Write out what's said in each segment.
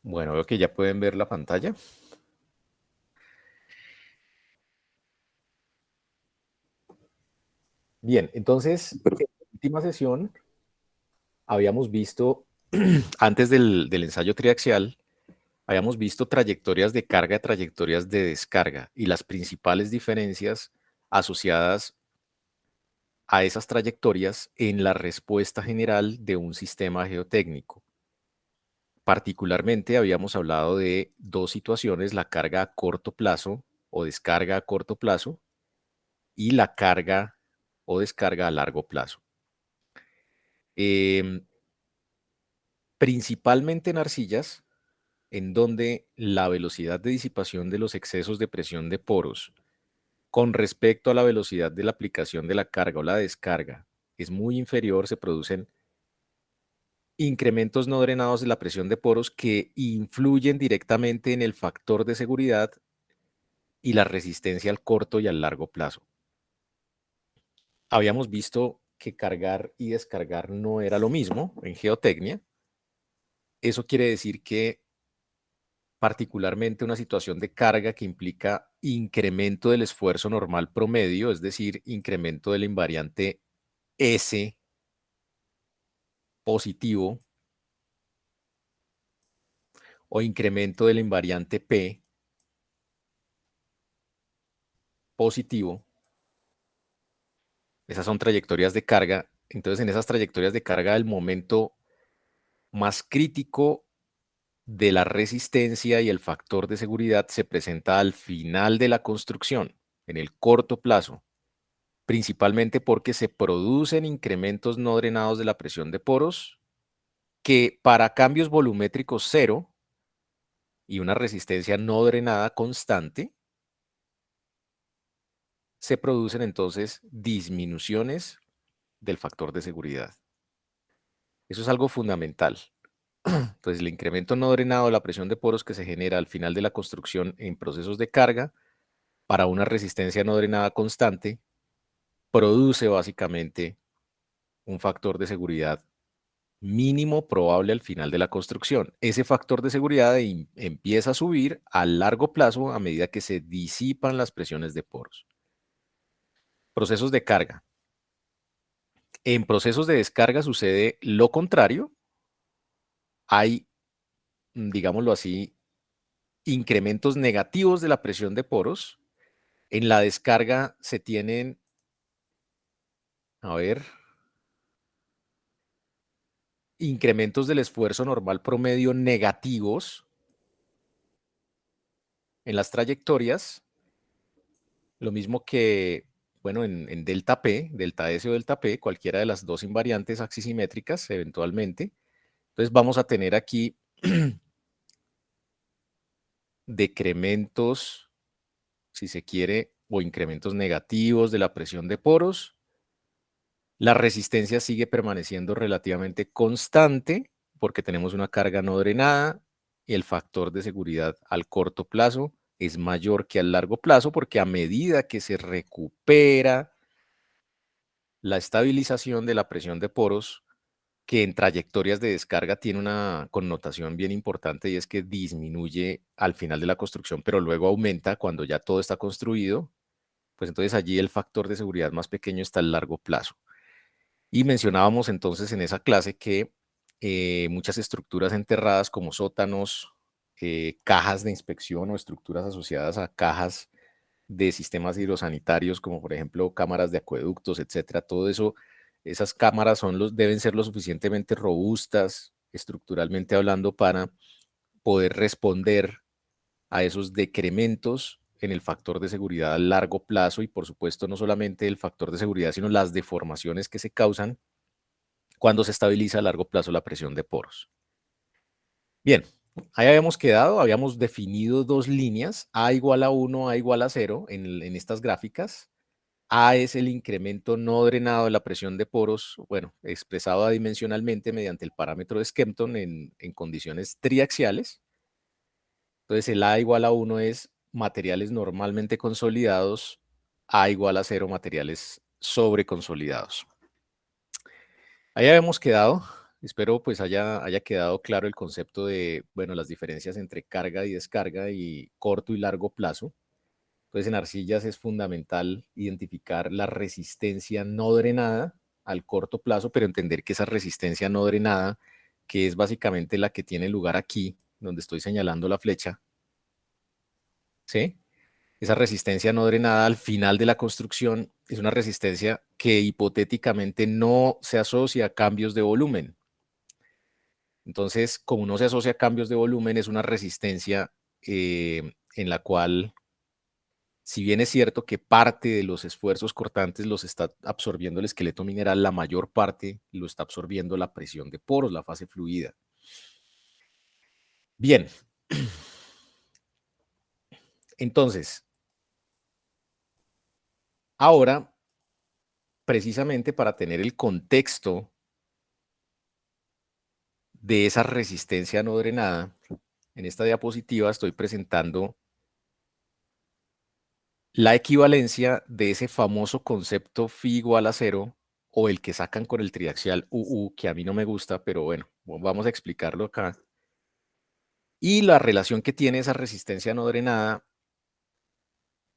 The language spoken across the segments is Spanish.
Bueno, veo que ya pueden ver la pantalla. Bien, entonces, en la última sesión habíamos visto, antes del ensayo triaxial, habíamos visto trayectorias de carga, trayectorias de descarga y las principales diferencias asociadas a esas trayectorias en la respuesta general de un sistema geotécnico. Particularmente habíamos hablado de dos situaciones, la carga a corto plazo o descarga a corto plazo y la carga o descarga a largo plazo. Principalmente en arcillas, en donde la velocidad de disipación de los excesos de presión de poros con respecto a la velocidad de la aplicación de la carga o la descarga es muy inferior, se producen incrementos no drenados de la presión de poros que influyen directamente en el factor de seguridad y la resistencia al corto y al largo plazo. Habíamos visto que cargar y descargar no era lo mismo en geotecnia. Eso quiere decir que particularmente una situación de carga que implica incremento del esfuerzo normal promedio, es decir, incremento del invariante S positivo o incremento del invariante P positivo. Esas son trayectorias de carga. Entonces, en esas trayectorias de carga, el momento más crítico de la resistencia y el factor de seguridad se presenta al final de la construcción, en el corto plazo, principalmente porque se producen incrementos no drenados de la presión de poros que para cambios volumétricos cero y una resistencia no drenada constante, se producen entonces disminuciones del factor de seguridad. Eso es algo fundamental. Entonces, el incremento no drenado de la presión de poros que se genera al final de la construcción en procesos de carga para una resistencia no drenada constante produce básicamente un factor de seguridad mínimo probable al final de la construcción. Ese factor de seguridad empieza a subir a largo plazo a medida que se disipan las presiones de poros. Procesos de carga. En procesos de descarga sucede lo contrario. Hay, digámoslo así, incrementos negativos de la presión de poros. En la descarga se tienen, a ver, incrementos del esfuerzo normal promedio negativos en las trayectorias, lo mismo que, bueno, en delta P, delta S o delta P, cualquiera de las dos invariantes axisimétricas eventualmente. Entonces vamos a tener aquí decrementos, si se quiere, o incrementos negativos de la presión de poros. La resistencia sigue permaneciendo relativamente constante porque tenemos una carga no drenada y el factor de seguridad al corto plazo es mayor que al largo plazo porque a medida que se recupera la estabilización de la presión de poros, que en trayectorias de descarga tiene una connotación bien importante y es que disminuye al final de la construcción, pero luego aumenta cuando ya todo está construido, pues entonces allí el factor de seguridad más pequeño está al largo plazo. Y mencionábamos entonces en esa clase que muchas estructuras enterradas como sótanos, cajas de inspección o estructuras asociadas a cajas de sistemas hidrosanitarios, como por ejemplo cámaras de acueductos, etcétera, todo eso, esas cámaras deben ser lo suficientemente robustas, estructuralmente hablando, para poder responder a esos decrementos en el factor de seguridad a largo plazo y, por supuesto, no solamente el factor de seguridad, sino las deformaciones que se causan cuando se estabiliza a largo plazo la presión de poros. Bien, ahí habíamos quedado, habíamos definido dos líneas, A igual a 1, A igual a 0 en estas gráficas. A es el incremento no drenado de la presión de poros, bueno, expresado adimensionalmente mediante el parámetro de Skempton en condiciones triaxiales. Entonces el A igual a 1 es materiales normalmente consolidados, A igual a 0 materiales sobreconsolidados. Ahí habíamos quedado. Espero pues haya quedado claro el concepto de, bueno, las diferencias entre carga y descarga y corto y largo plazo. Entonces, en arcillas es fundamental identificar la resistencia no drenada al corto plazo, pero entender que esa resistencia no drenada, que es básicamente la que tiene lugar aquí, donde estoy señalando la flecha, ¿sí? Esa resistencia no drenada al final de la construcción es una resistencia que hipotéticamente no se asocia a cambios de volumen. Entonces, como no se asocia a cambios de volumen, es una resistencia en la cual, si bien es cierto que parte de los esfuerzos cortantes los está absorbiendo el esqueleto mineral, la mayor parte lo está absorbiendo la presión de poros, la fase fluida. Bien. Entonces, ahora, precisamente para tener el contexto de esa resistencia no drenada, en esta diapositiva estoy presentando la equivalencia de ese famoso concepto phi igual a 0 o el que sacan con el triaxial UU, que a mí no me gusta, pero bueno, vamos a explicarlo acá. Y la relación que tiene esa resistencia no drenada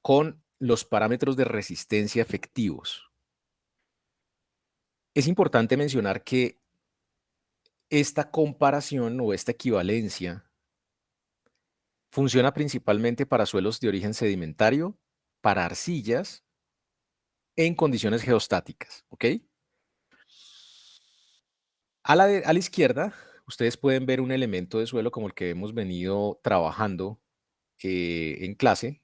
con los parámetros de resistencia efectivos. Es importante mencionar que esta comparación o esta equivalencia funciona principalmente para suelos de origen sedimentario, para arcillas, en condiciones geostáticas, ¿ok? A la izquierda, ustedes pueden ver un elemento de suelo como el que hemos venido trabajando en clase.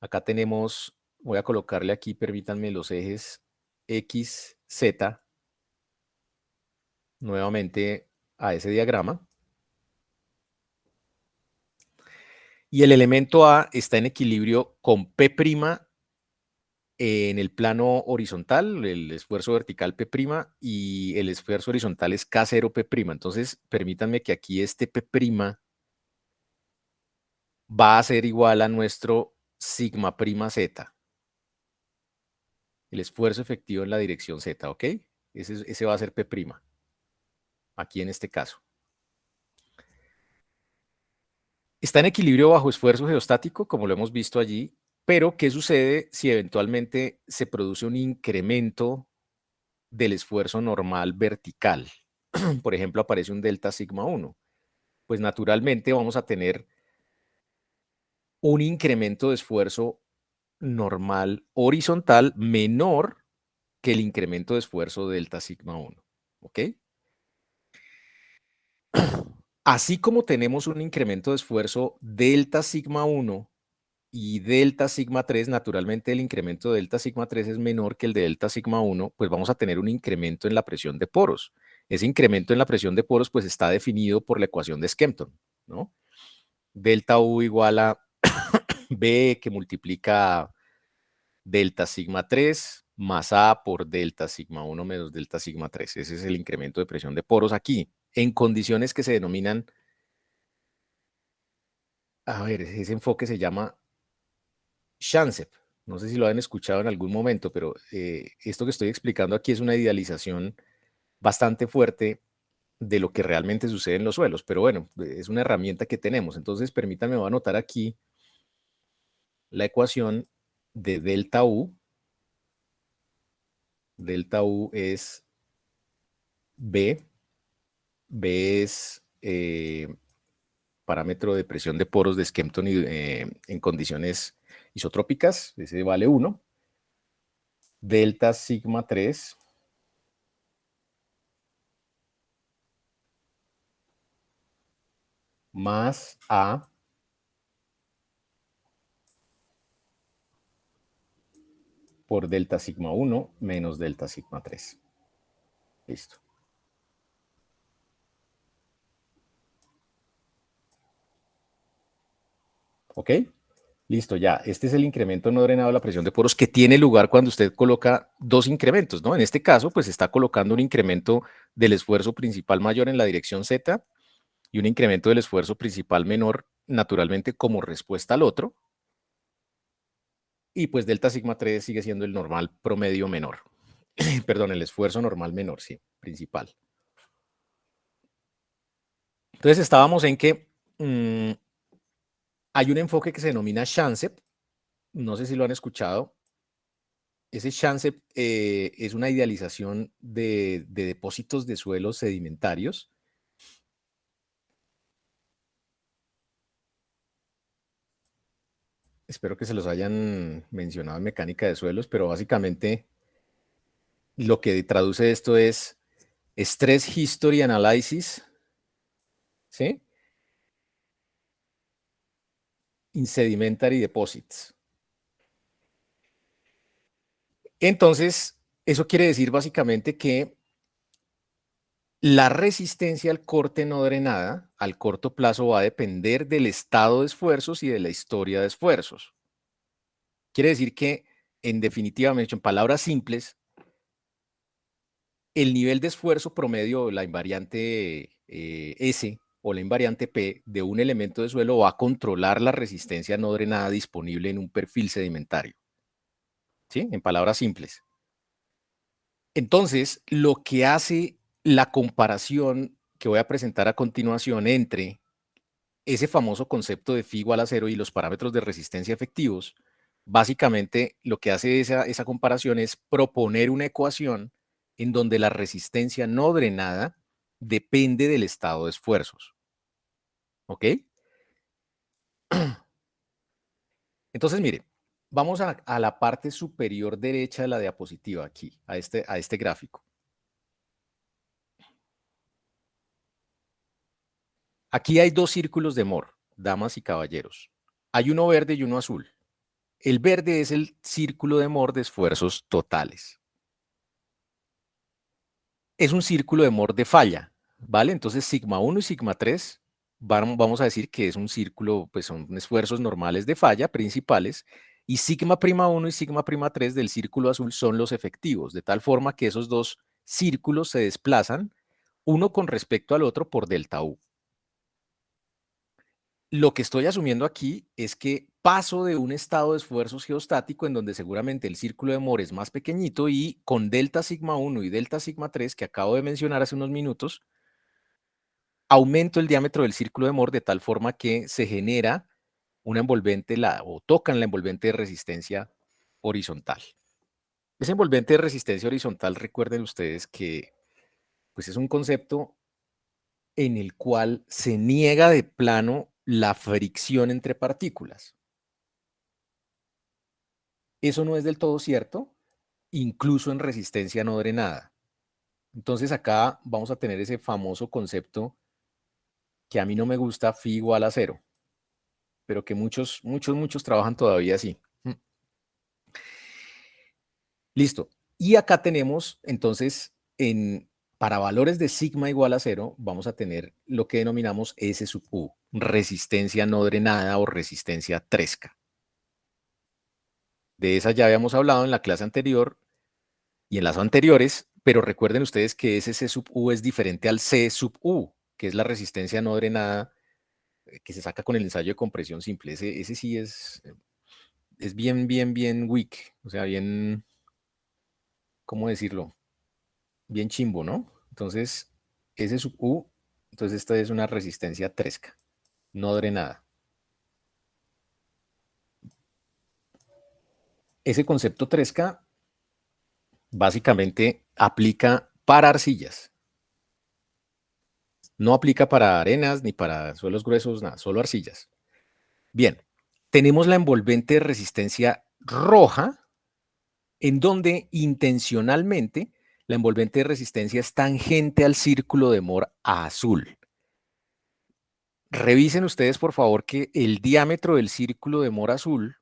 Acá tenemos, voy a colocarle aquí, permítanme, los ejes X, Z, nuevamente a ese diagrama. Y el elemento A está en equilibrio con P' en el plano horizontal, el esfuerzo vertical P' y el esfuerzo horizontal es K0 P'. Entonces, permítanme que aquí este P' va a ser igual a nuestro sigma prima Z. El esfuerzo efectivo en la dirección Z, ¿ok? Ese va a ser P', aquí en este caso. Está en equilibrio bajo esfuerzo geostático, como lo hemos visto allí, pero ¿qué sucede si eventualmente se produce un incremento del esfuerzo normal vertical? Por ejemplo, aparece un delta sigma 1. Pues naturalmente vamos a tener un incremento de esfuerzo normal horizontal menor que el incremento de esfuerzo delta sigma 1. ¿Ok? Así como tenemos un incremento de esfuerzo delta sigma 1 y delta sigma 3, naturalmente el incremento de delta sigma 3 es menor que el de delta sigma 1, pues vamos a tener un incremento en la presión de poros. Ese incremento en la presión de poros pues está definido por la ecuación de Skempton, ¿no? Delta U igual a B que multiplica delta sigma 3 más A por delta sigma 1 menos delta sigma 3. Ese es el incremento de presión de poros aquí, en condiciones que se denominan, a ver, ese enfoque se llama Shansep. No sé si lo han escuchado en algún momento, pero esto que estoy explicando aquí es una idealización bastante fuerte de lo que realmente sucede en los suelos, pero bueno, es una herramienta que tenemos. Entonces, permítanme, voy a anotar aquí la ecuación de delta U. Delta U es B. B es parámetro de presión de poros de Skempton en condiciones isotrópicas. Ese vale 1. Delta sigma 3 más A por delta sigma 1 menos delta sigma 3. Listo. ¿Ok? Listo, ya. Este es el incremento no drenado de la presión de poros que tiene lugar cuando usted coloca dos incrementos, ¿no? En este caso, pues está colocando un incremento del esfuerzo principal mayor en la dirección Z y un incremento del esfuerzo principal menor, naturalmente, como respuesta al otro. Y pues delta sigma 3 sigue siendo el normal promedio menor. Perdón, el esfuerzo normal menor, sí, principal. Entonces estábamos en que hay un enfoque que se denomina Shansep, no sé si lo han escuchado. Ese Shansep es una idealización de depósitos de suelos sedimentarios. Espero que se los hayan mencionado en mecánica de suelos, pero básicamente lo que traduce esto es Stress History Analysis, ¿sí? In Sedimentary Deposits. Entonces, eso quiere decir básicamente que la resistencia al corte no drenada al corto plazo va a depender del estado de esfuerzos y de la historia de esfuerzos. Quiere decir que, en definitiva, en palabras simples, el nivel de esfuerzo promedio, la invariante S o la invariante P de un elemento de suelo va a controlar la resistencia no drenada disponible en un perfil sedimentario. ¿Sí? En palabras simples. Entonces, lo que hace la comparación que voy a presentar a continuación entre ese famoso concepto de phi igual a cero y los parámetros de resistencia efectivos, básicamente lo que hace esa comparación es proponer una ecuación en donde la resistencia no drenada depende del estado de esfuerzos. ¿Ok? Entonces, mire, vamos a la parte superior derecha de la diapositiva aquí, a este gráfico. Aquí hay dos círculos de Moore, damas y caballeros. Hay uno verde y uno azul. El verde es el círculo de Moore de esfuerzos totales. Es un círculo de Moore de falla, ¿vale? Entonces, sigma 1 y sigma 3, vamos a decir que es un círculo, pues son esfuerzos normales de falla principales, y sigma prima 1 y sigma prima 3 del círculo azul son los efectivos, de tal forma que esos dos círculos se desplazan uno con respecto al otro por delta U. Lo que estoy asumiendo aquí es que paso de un estado de esfuerzos geostático en donde seguramente el círculo de Moore es más pequeñito y con delta sigma 1 y delta sigma 3 que acabo de mencionar hace unos minutos, aumento el diámetro del círculo de Moore de tal forma que se genera una envolvente o tocan la envolvente de resistencia horizontal. Ese envolvente de resistencia horizontal, recuerden ustedes que pues es un concepto en el cual se niega de plano la fricción entre partículas. Eso no es del todo cierto, incluso en resistencia no drenada. Entonces acá vamos a tener ese famoso concepto que a mí no me gusta, phi igual a cero, pero que muchos trabajan todavía así. Listo. Y acá tenemos, entonces, para valores de sigma igual a cero, vamos a tener lo que denominamos S sub U, resistencia no drenada o resistencia tresca. De esa ya habíamos hablado en la clase anterior y en las anteriores, pero recuerden ustedes que ese C sub U es diferente al C sub U, que es la resistencia no drenada que se saca con el ensayo de compresión simple. Ese sí es bien weak, o sea, bien, ¿cómo decirlo? Bien chimbo, ¿no? Entonces, S sub U, entonces esta es una resistencia tresca, no drenada. Ese concepto tresca básicamente aplica para arcillas. No aplica para arenas ni para suelos gruesos, nada, solo arcillas. Bien, tenemos la envolvente de resistencia roja, en donde intencionalmente la envolvente de resistencia es tangente al círculo de Moore azul. Revisen ustedes, por favor, que el diámetro del círculo de Moore azul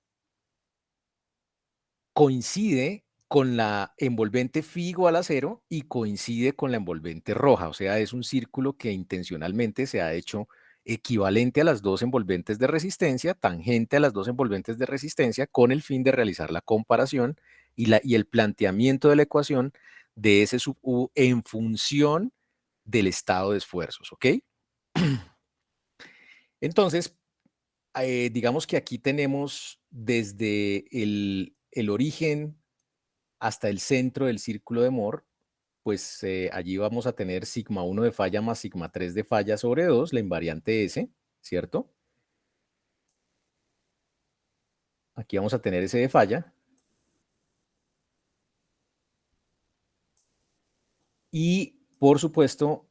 coincide con la envolvente phi igual a cero y coincide con la envolvente roja. O sea, es un círculo que intencionalmente se ha hecho equivalente a las dos envolventes de resistencia, tangente a las dos envolventes de resistencia, con el fin de realizar la comparación y el planteamiento de la ecuación de S sub U en función del estado de esfuerzos, ¿ok? Entonces, digamos que aquí tenemos desde el origen hasta el centro del círculo de Moore, pues allí vamos a tener sigma 1 de falla más sigma 3 de falla sobre 2, la invariante S, ¿cierto? Aquí vamos a tener S de falla. Y, por supuesto,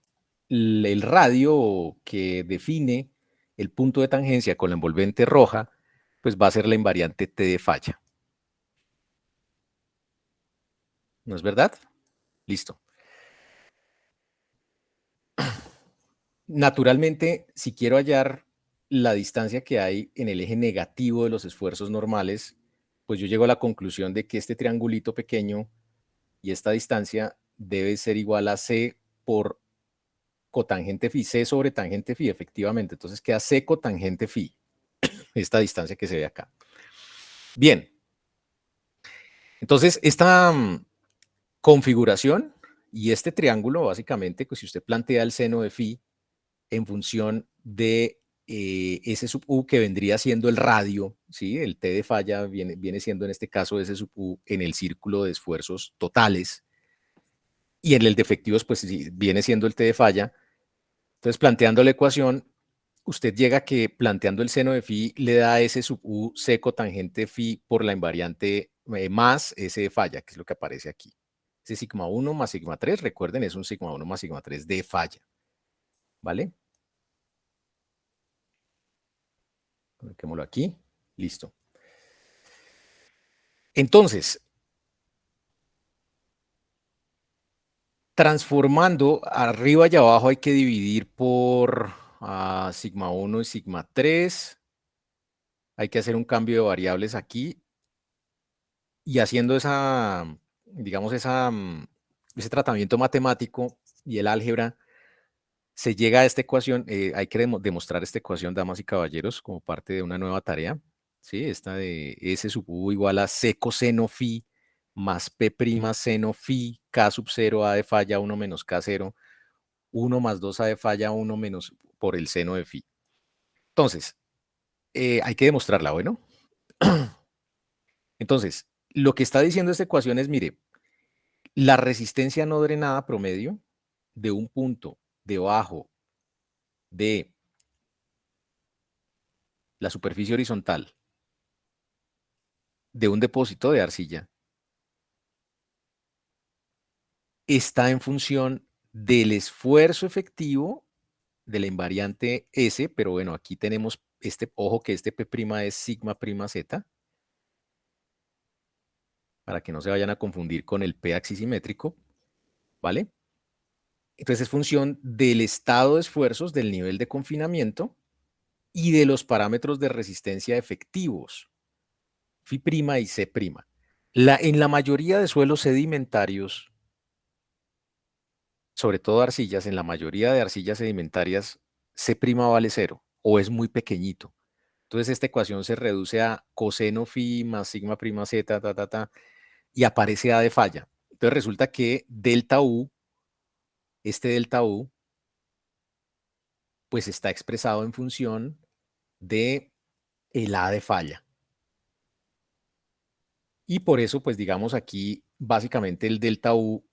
el radio que define el punto de tangencia con la envolvente roja, pues va a ser la invariante T de falla. ¿No es verdad? Listo. Naturalmente, si quiero hallar la distancia que hay en el eje negativo de los esfuerzos normales, pues yo llego a la conclusión de que este triangulito pequeño y esta distancia debe ser igual a C por cotangente phi, C sobre tangente phi, efectivamente. Entonces queda C cotangente phi, esta distancia que se ve acá. Bien, entonces esta configuración y este triángulo, básicamente, pues si usted plantea el seno de phi en función de S sub u, que vendría siendo el radio, ¿sí? El T de falla viene siendo en este caso S sub u en el círculo de esfuerzos totales, y en el de efectivos, pues sí, viene siendo el T de falla. Entonces, planteando la ecuación, usted llega a que planteando el seno de phi le da S sub u C cotangente phi por la invariante más S de falla, que es lo que aparece aquí. Ese sigma 1 más sigma 3, recuerden, es un sigma 1 más sigma 3 de falla. ¿Vale? Coloquémoslo aquí. Listo. Entonces, transformando arriba y abajo hay que dividir por sigma 1 y sigma 3. Hay que hacer un cambio de variables aquí. Y haciendo esa, digamos, ese tratamiento matemático y el álgebra, se llega a esta ecuación. Hay que demostrar esta ecuación, damas y caballeros, como parte de una nueva tarea. ¿Sí? Esta de S sub u igual a C coseno phi más P' seno phi, K sub 0, A de falla 1 menos K 0, 1 más 2 A de falla 1 menos por el seno de phi. Entonces, hay que demostrarla, bueno. Entonces, lo que está diciendo esta ecuación es, mire, la resistencia no drenada promedio de un punto debajo de la superficie horizontal de un depósito de arcilla está en función del esfuerzo efectivo de la invariante S, pero bueno, aquí tenemos ojo que este P' es sigma prima Z, para que no se vayan a confundir con el P axisimétrico, ¿vale? Entonces es función del estado de esfuerzos, del nivel de confinamiento y de los parámetros de resistencia efectivos, Φ' y C'. En la mayoría de suelos sedimentarios, sobre todo arcillas, en la mayoría de arcillas sedimentarias, C' vale 0 o es muy pequeñito. Entonces esta ecuación se reduce a coseno phi más sigma prima z, y aparece A de falla. Entonces resulta que delta U, este delta U, pues está expresado en función de el A de falla. Y por eso, pues digamos aquí, básicamente el delta U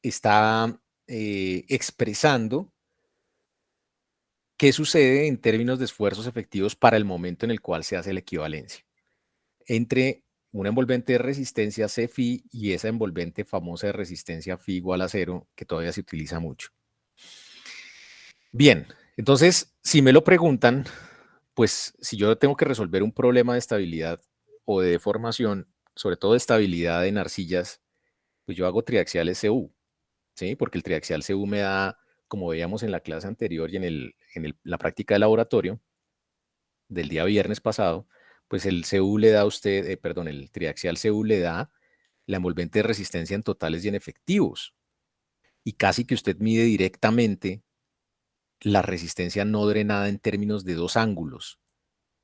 está expresando qué sucede en términos de esfuerzos efectivos para el momento en el cual se hace la equivalencia entre una envolvente de resistencia C phi y esa envolvente famosa de resistencia phi igual a 0, que todavía se utiliza mucho. Bien, entonces, si me lo preguntan, pues si yo tengo que resolver un problema de estabilidad o de deformación, sobre todo de estabilidad en arcillas, pues yo hago triaxiales CU, ¿sí? Porque el triaxial CU me da, como veíamos en la clase anterior y en la práctica de laboratorio del día viernes pasado, pues el CU le da a usted, perdón, el triaxial CU le da la envolvente de resistencia en totales y en efectivos. Y casi que usted mide directamente la resistencia no drenada en términos de dos ángulos.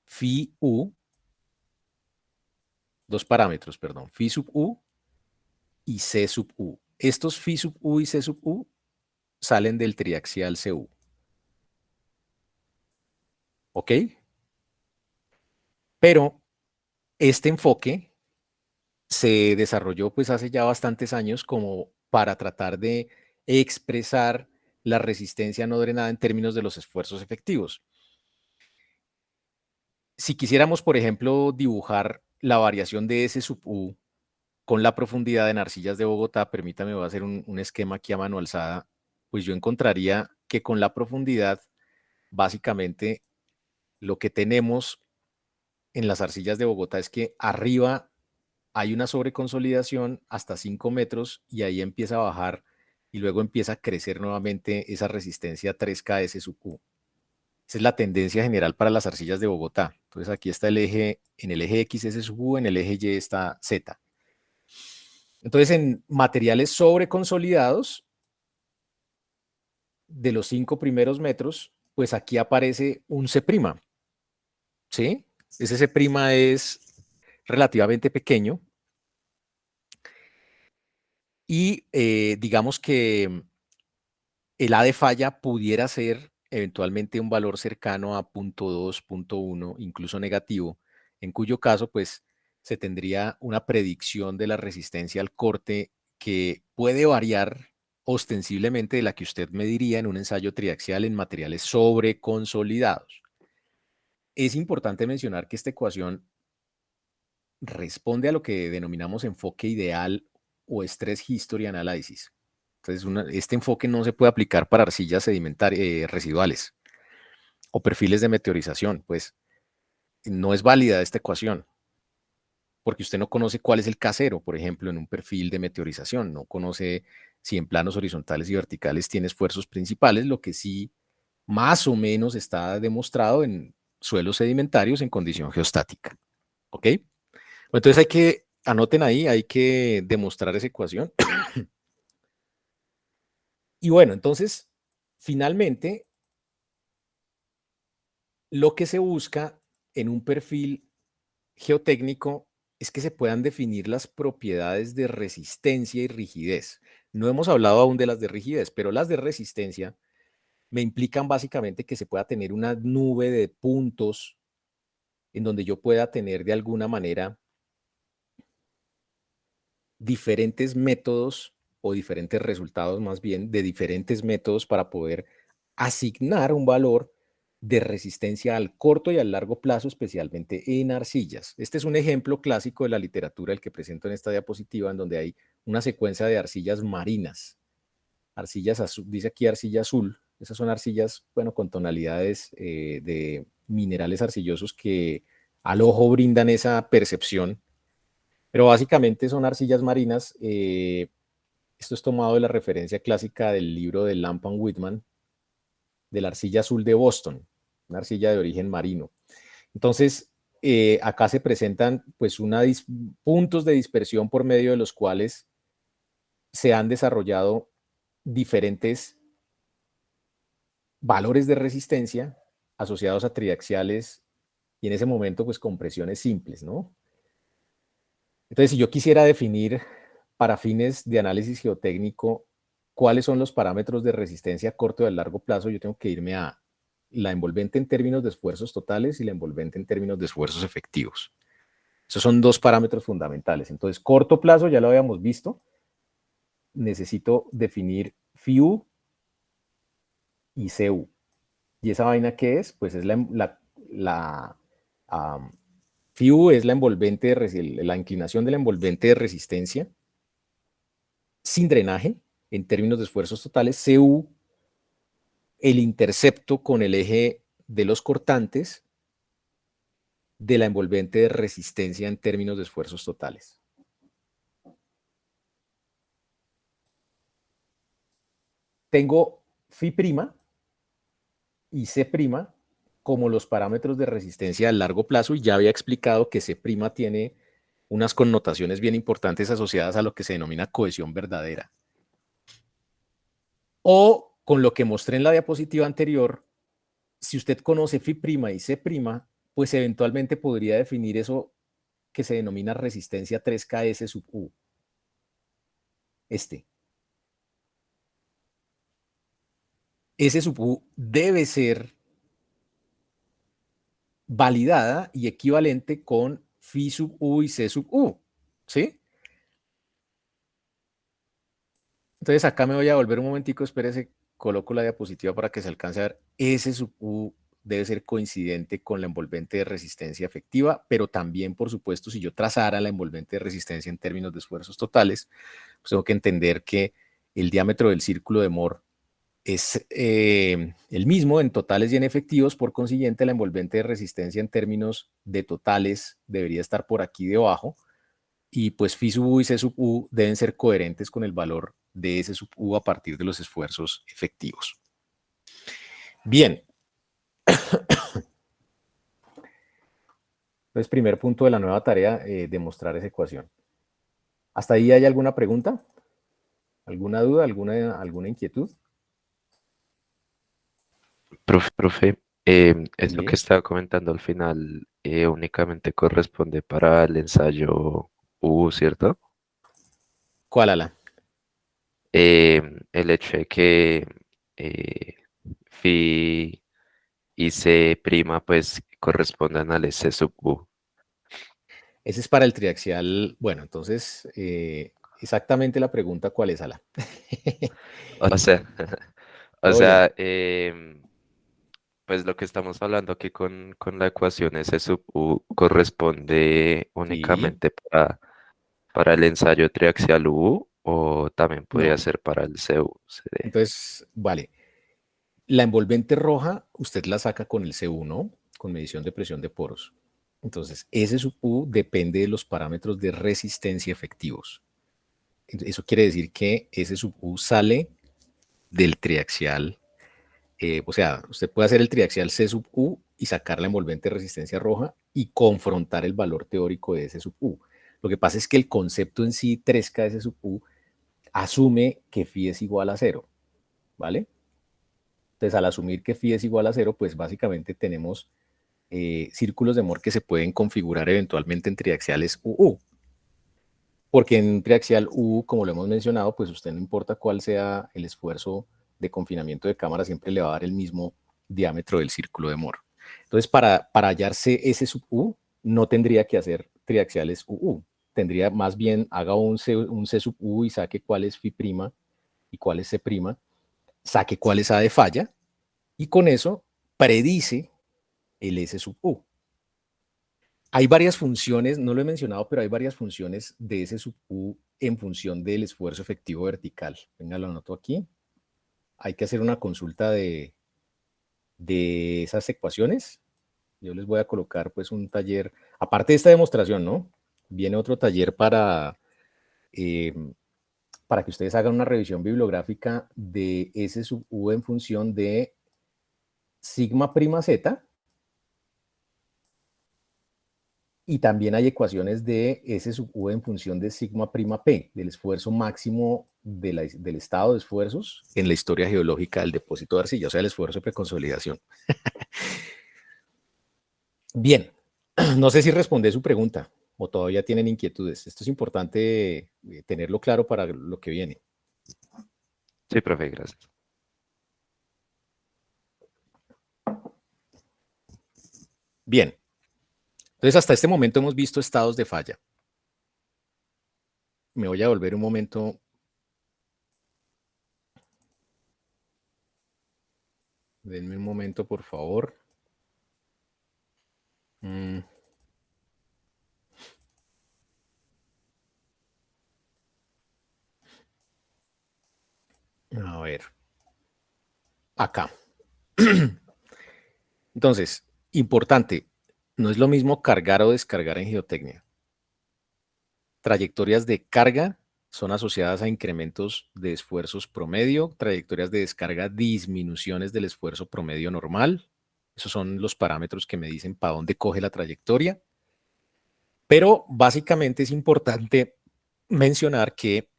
Phi U, dos parámetros, perdón, phi sub U y C sub U. Estos phi sub U y C sub U salen del triaxial CU. ¿Ok? Pero este enfoque se desarrolló pues hace ya bastantes años como para tratar de expresar la resistencia no drenada en términos de los esfuerzos efectivos. Si quisiéramos, por ejemplo, dibujar la variación de S sub U con la profundidad en arcillas de Bogotá, permítame, voy a hacer un esquema aquí a mano alzada, pues yo encontraría que con la profundidad, básicamente, lo que tenemos en las arcillas de Bogotá es que arriba hay una sobreconsolidación hasta 5 metros y ahí empieza a bajar y luego empieza a crecer nuevamente esa resistencia 3KS sub U. Esa es la tendencia general para las arcillas de Bogotá. Entonces aquí está el eje, en el eje X S sub U, en el eje Y está Z. Entonces en materiales sobreconsolidados, de los 5 primeros metros, pues aquí aparece un C', ¿sí? Ese C' es relativamente pequeño y digamos que el A de falla pudiera ser eventualmente un valor cercano a 0.2, 0.1, incluso negativo, en cuyo caso pues se tendría una predicción de la resistencia al corte que puede variar ostensiblemente de la que usted mediría en un ensayo triaxial en materiales sobreconsolidados. Es importante mencionar que esta ecuación responde a lo que denominamos enfoque ideal o stress history analysis. Entonces, este enfoque no se puede aplicar para arcillas sedimentarias residuales o perfiles de meteorización, pues no es válida esta ecuación, porque usted no conoce cuál es el K0, por ejemplo, en un perfil de meteorización, no conoce si en planos horizontales y verticales tiene esfuerzos principales, lo que sí más o menos está demostrado en suelos sedimentarios en condición geostática. ¿Ok? Entonces anoten ahí, hay que demostrar esa ecuación. Y bueno, entonces, finalmente, lo que se busca en un perfil geotécnico es que se puedan definir las propiedades de resistencia y rigidez. No hemos hablado aún de las de rigidez, pero las de resistencia me implican básicamente que se pueda tener una nube de puntos en donde yo pueda tener de alguna manera diferentes métodos o diferentes resultados más bien de diferentes métodos para poder asignar un valor de resistencia al corto y al largo plazo, especialmente en arcillas. Este es un ejemplo clásico de la literatura, el que presento en esta diapositiva, en donde hay una secuencia de arcillas marinas. Arcillas azul, dice aquí arcilla azul. Esas son arcillas, bueno, con tonalidades de minerales arcillosos que al ojo brindan esa percepción, pero básicamente son arcillas marinas. Esto es tomado de la referencia clásica del libro de Lampman Whitman, de la arcilla azul de Boston, una arcilla de origen marino. Entonces, acá se presentan pues puntos de dispersión por medio de los cuales se han desarrollado diferentes valores de resistencia asociados a triaxiales y en ese momento pues compresiones simples, ¿no? Entonces, si yo quisiera definir para fines de análisis geotécnico cuáles son los parámetros de resistencia a corto y a largo plazo, yo tengo que irme a la envolvente en términos de esfuerzos totales y la envolvente en términos de esfuerzos efectivos. Esos son dos parámetros fundamentales. Entonces, corto plazo, ya lo habíamos visto, necesito definir FIU y CU. ¿Y esa vaina qué es? Pues es FIU es la envolvente, la inclinación de la envolvente de resistencia sin drenaje en términos de esfuerzos totales. CU, el intercepto con el eje de los cortantes de la envolvente de resistencia en términos de esfuerzos totales. Tengo Φ' y C' como los parámetros de resistencia a largo plazo, y ya había explicado que C' tiene unas connotaciones bien importantes asociadas a lo que se denomina cohesión verdadera. O con lo que mostré en la diapositiva anterior, si usted conoce Φ' y C', pues eventualmente podría definir eso que se denomina resistencia 3KS sub U. S sub U debe ser validada y equivalente con Φ sub U y C sub U, ¿sí? Entonces acá me voy a volver un momentico, espérese, coloco la diapositiva para que se alcance a ver. S sub U debe ser coincidente con la envolvente de resistencia efectiva, pero también, por supuesto, si yo trazara la envolvente de resistencia en términos de esfuerzos totales, pues tengo que entender que el diámetro del círculo de Moore es el mismo en totales y en efectivos, por consiguiente la envolvente de resistencia en términos de totales debería estar por aquí debajo, y pues phi sub u y c sub u deben ser coherentes con el valor de S sub u a partir de los esfuerzos efectivos. Bien. Entonces, primer punto de la nueva tarea, demostrar esa ecuación. ¿Hasta ahí hay alguna pregunta? ¿Alguna duda? ¿Alguna inquietud? Profe, eso que Sí. estaba comentando al final únicamente corresponde para el ensayo U, ¿cierto? ¿Cuál ala? El hecho de que eh, phi y C' pues correspondan al S sub U. Ese es para el triaxial. Bueno, entonces, exactamente la pregunta, ¿cuál es ala? O sea, o Todo bien. sea, pues lo que estamos hablando aquí con la ecuación S sub U corresponde Sí. únicamente para el ensayo triaxial U o también podría No. ser para el CU. Entonces, vale. La envolvente roja, usted la saca con el C1, con medición de presión de poros. Entonces, S sub U depende de los parámetros de resistencia efectivos. Eso quiere decir que S sub U sale del triaxial. O sea, usted puede hacer el triaxial C sub U y sacar la envolvente de resistencia roja y confrontar el valor teórico de S sub U. Lo que pasa es que el concepto en sí, 3K S sub U, asume que phi es igual a cero, ¿vale? Entonces, al asumir que phi es igual a cero, pues básicamente tenemos círculos de Moore que se pueden configurar eventualmente en triaxiales UU. Porque en un triaxial U, como lo hemos mencionado, pues usted no importa cuál sea el esfuerzo de confinamiento de cámara, siempre le va a dar el mismo diámetro del círculo de Moore. Entonces, para hallar CS sub U, no tendría que hacer triaxiales UU. Tendría más bien, haga un C sub U y saque cuál es phi prima y cuál es C prima, saque cuál es A de falla, y con eso predice el S sub U. Hay varias funciones, no lo he mencionado, pero hay varias funciones de S sub U en función del esfuerzo efectivo vertical. Venga, lo anoto aquí. Hay que hacer una consulta de esas ecuaciones. Yo les voy a colocar pues un taller, aparte de esta demostración, ¿no? Viene otro taller eh, para que ustedes hagan una revisión bibliográfica de S sub U en función de sigma prima z. Y también hay ecuaciones de S sub U en función de sigma prima P, del esfuerzo máximo del estado de esfuerzos en la historia geológica del depósito de arcilla, o sea, el esfuerzo de preconsolidación. Bien, no sé si respondí su pregunta o todavía tienen inquietudes. Esto es importante tenerlo claro para lo que viene. Sí, profe, gracias. Bien, entonces hasta este momento hemos visto estados de falla. Me voy a volver un momento. Denme un momento, por favor. Mm, a ver, acá. Entonces, importante, no es lo mismo cargar o descargar en geotecnia. Trayectorias de carga son asociadas a incrementos de esfuerzos promedio, trayectorias de descarga, disminuciones del esfuerzo promedio normal. Esos son los parámetros que me dicen para dónde coge la trayectoria. Pero básicamente es importante mencionar que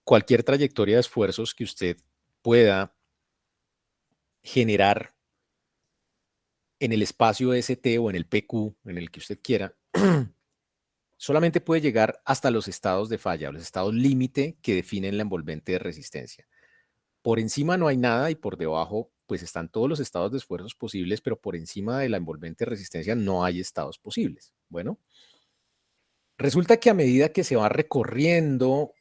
cualquier trayectoria de esfuerzos que usted pueda generar en el espacio ST o en el PQ, en el que usted quiera, solamente puede llegar hasta los estados de falla, los estados límite que definen la envolvente de resistencia. Por encima no hay nada y por debajo pues están todos los estados de esfuerzos posibles, pero por encima de la envolvente de resistencia no hay estados posibles. Bueno, resulta que a medida que se va recorriendo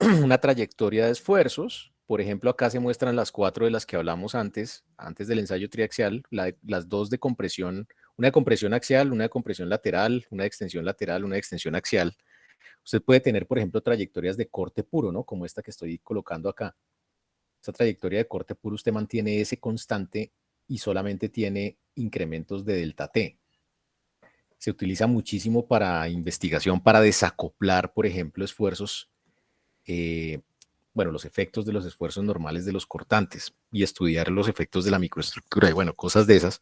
una trayectoria de esfuerzos. Por ejemplo, acá se muestran las 4 de las que hablamos antes del ensayo triaxial, las 2 de compresión, una de compresión axial, una de compresión lateral, una de extensión lateral, una de extensión axial. Usted puede tener, por ejemplo, trayectorias de corte puro, ¿no? Como esta que estoy colocando acá. Esa trayectoria de corte puro usted mantiene ese constante y solamente tiene incrementos de delta T. Se utiliza muchísimo para investigación, para desacoplar, por ejemplo, esfuerzos, bueno, los efectos de los esfuerzos normales de los cortantes y estudiar los efectos de la microestructura y, bueno, cosas de esas.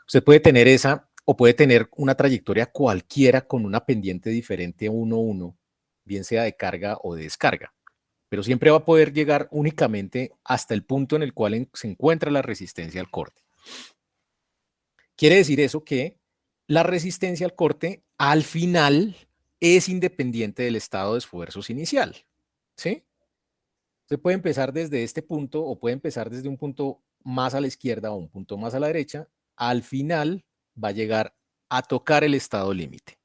Usted puede tener esa o puede tener una trayectoria cualquiera con una pendiente diferente 1-1, bien sea de carga o de descarga, pero siempre va a poder llegar únicamente hasta el punto en el cual se encuentra la resistencia al corte. Quiere decir eso que la resistencia al corte al final es independiente del estado de esfuerzos inicial, ¿sí? Usted puede empezar desde este punto o puede empezar desde un punto más a la izquierda o un punto más a la derecha. Al final va a llegar a tocar el estado límite.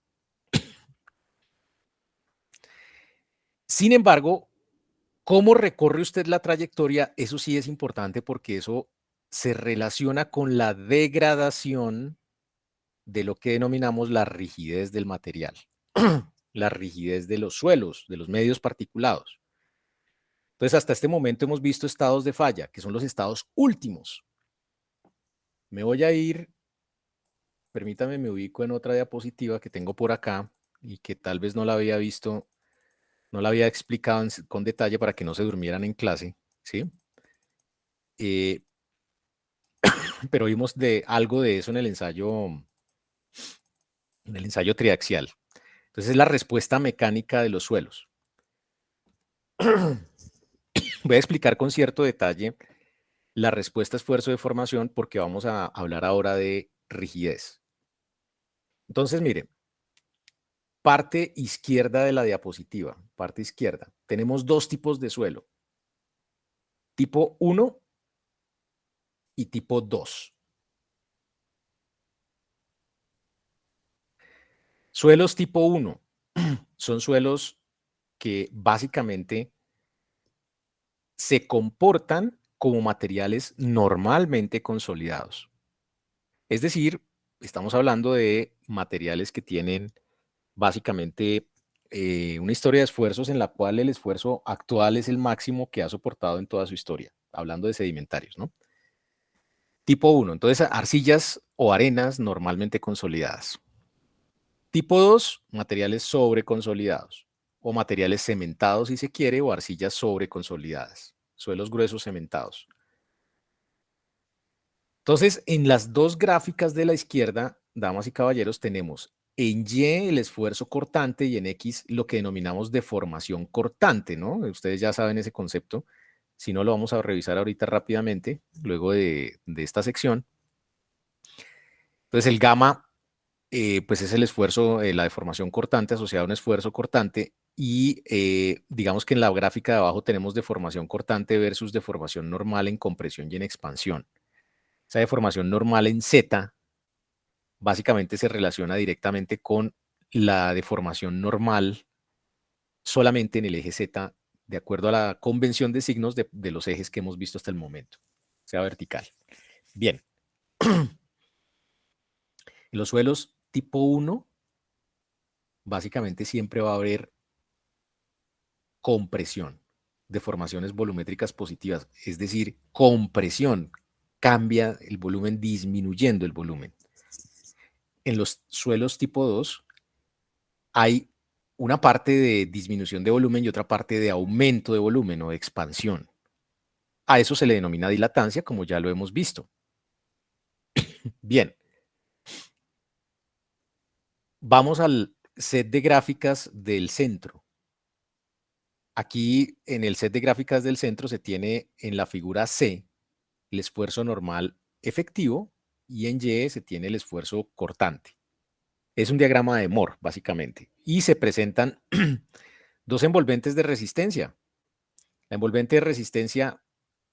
Sin embargo, ¿cómo recorre usted la trayectoria? Eso sí es importante porque eso se relaciona con la degradación de lo que denominamos la rigidez del material, la rigidez de los suelos, de los medios particulados. Entonces, hasta este momento hemos visto estados de falla, que son los estados últimos. Me voy a ir, permítame, me ubico en otra diapositiva que tengo por acá y que tal vez no la había visto, no la había explicado con detalle para que no se durmieran en clase, ¿sí? Pero vimos de algo de eso en el ensayo triaxial. Entonces, es la respuesta mecánica de los suelos. Voy a explicar con cierto detalle la respuesta esfuerzo-deformación porque vamos a hablar ahora de rigidez. Entonces, mire, parte izquierda de la diapositiva, parte izquierda, tenemos dos tipos de suelo, tipo 1 y tipo 2. Suelos tipo 1 son suelos que básicamente se comportan como materiales normalmente consolidados. Es decir, estamos hablando de materiales que tienen básicamente una historia de esfuerzos en la cual el esfuerzo actual es el máximo que ha soportado en toda su historia, hablando de sedimentarios, ¿no? Tipo 1, entonces arcillas o arenas normalmente consolidadas. Tipo 2, materiales sobreconsolidados o materiales cementados si se quiere o arcillas sobreconsolidadas, suelos gruesos cementados. Entonces, en las dos gráficas de la izquierda, damas y caballeros, tenemos en Y el esfuerzo cortante y en X lo que denominamos deformación cortante, ¿no? Ustedes ya saben ese concepto. Si no, lo vamos a revisar ahorita rápidamente, luego de esta sección. Entonces, el gamma, pues es el esfuerzo, la deformación cortante asociada a un esfuerzo cortante. Y digamos que en la gráfica de abajo tenemos deformación cortante versus deformación normal en compresión y en expansión. Esa deformación normal en Z básicamente se relaciona directamente con la deformación normal solamente en el eje Z, de acuerdo a la convención de signos de los ejes que hemos visto hasta el momento, sea vertical. Bien, en los suelos tipo 1, básicamente siempre va a haber compresión, deformaciones volumétricas positivas, es decir, compresión, cambia el volumen disminuyendo el volumen. En los suelos tipo 2 hay una parte de disminución de volumen y otra parte de aumento de volumen o de expansión. A eso se le denomina dilatancia, como ya lo hemos visto. Bien, vamos al set de gráficas del centro. Aquí en el set de gráficas del centro se tiene en la figura C el esfuerzo normal efectivo y en Y se tiene el esfuerzo cortante. Es un diagrama de Moore, básicamente. Y se presentan dos envolventes de resistencia. La envolvente de resistencia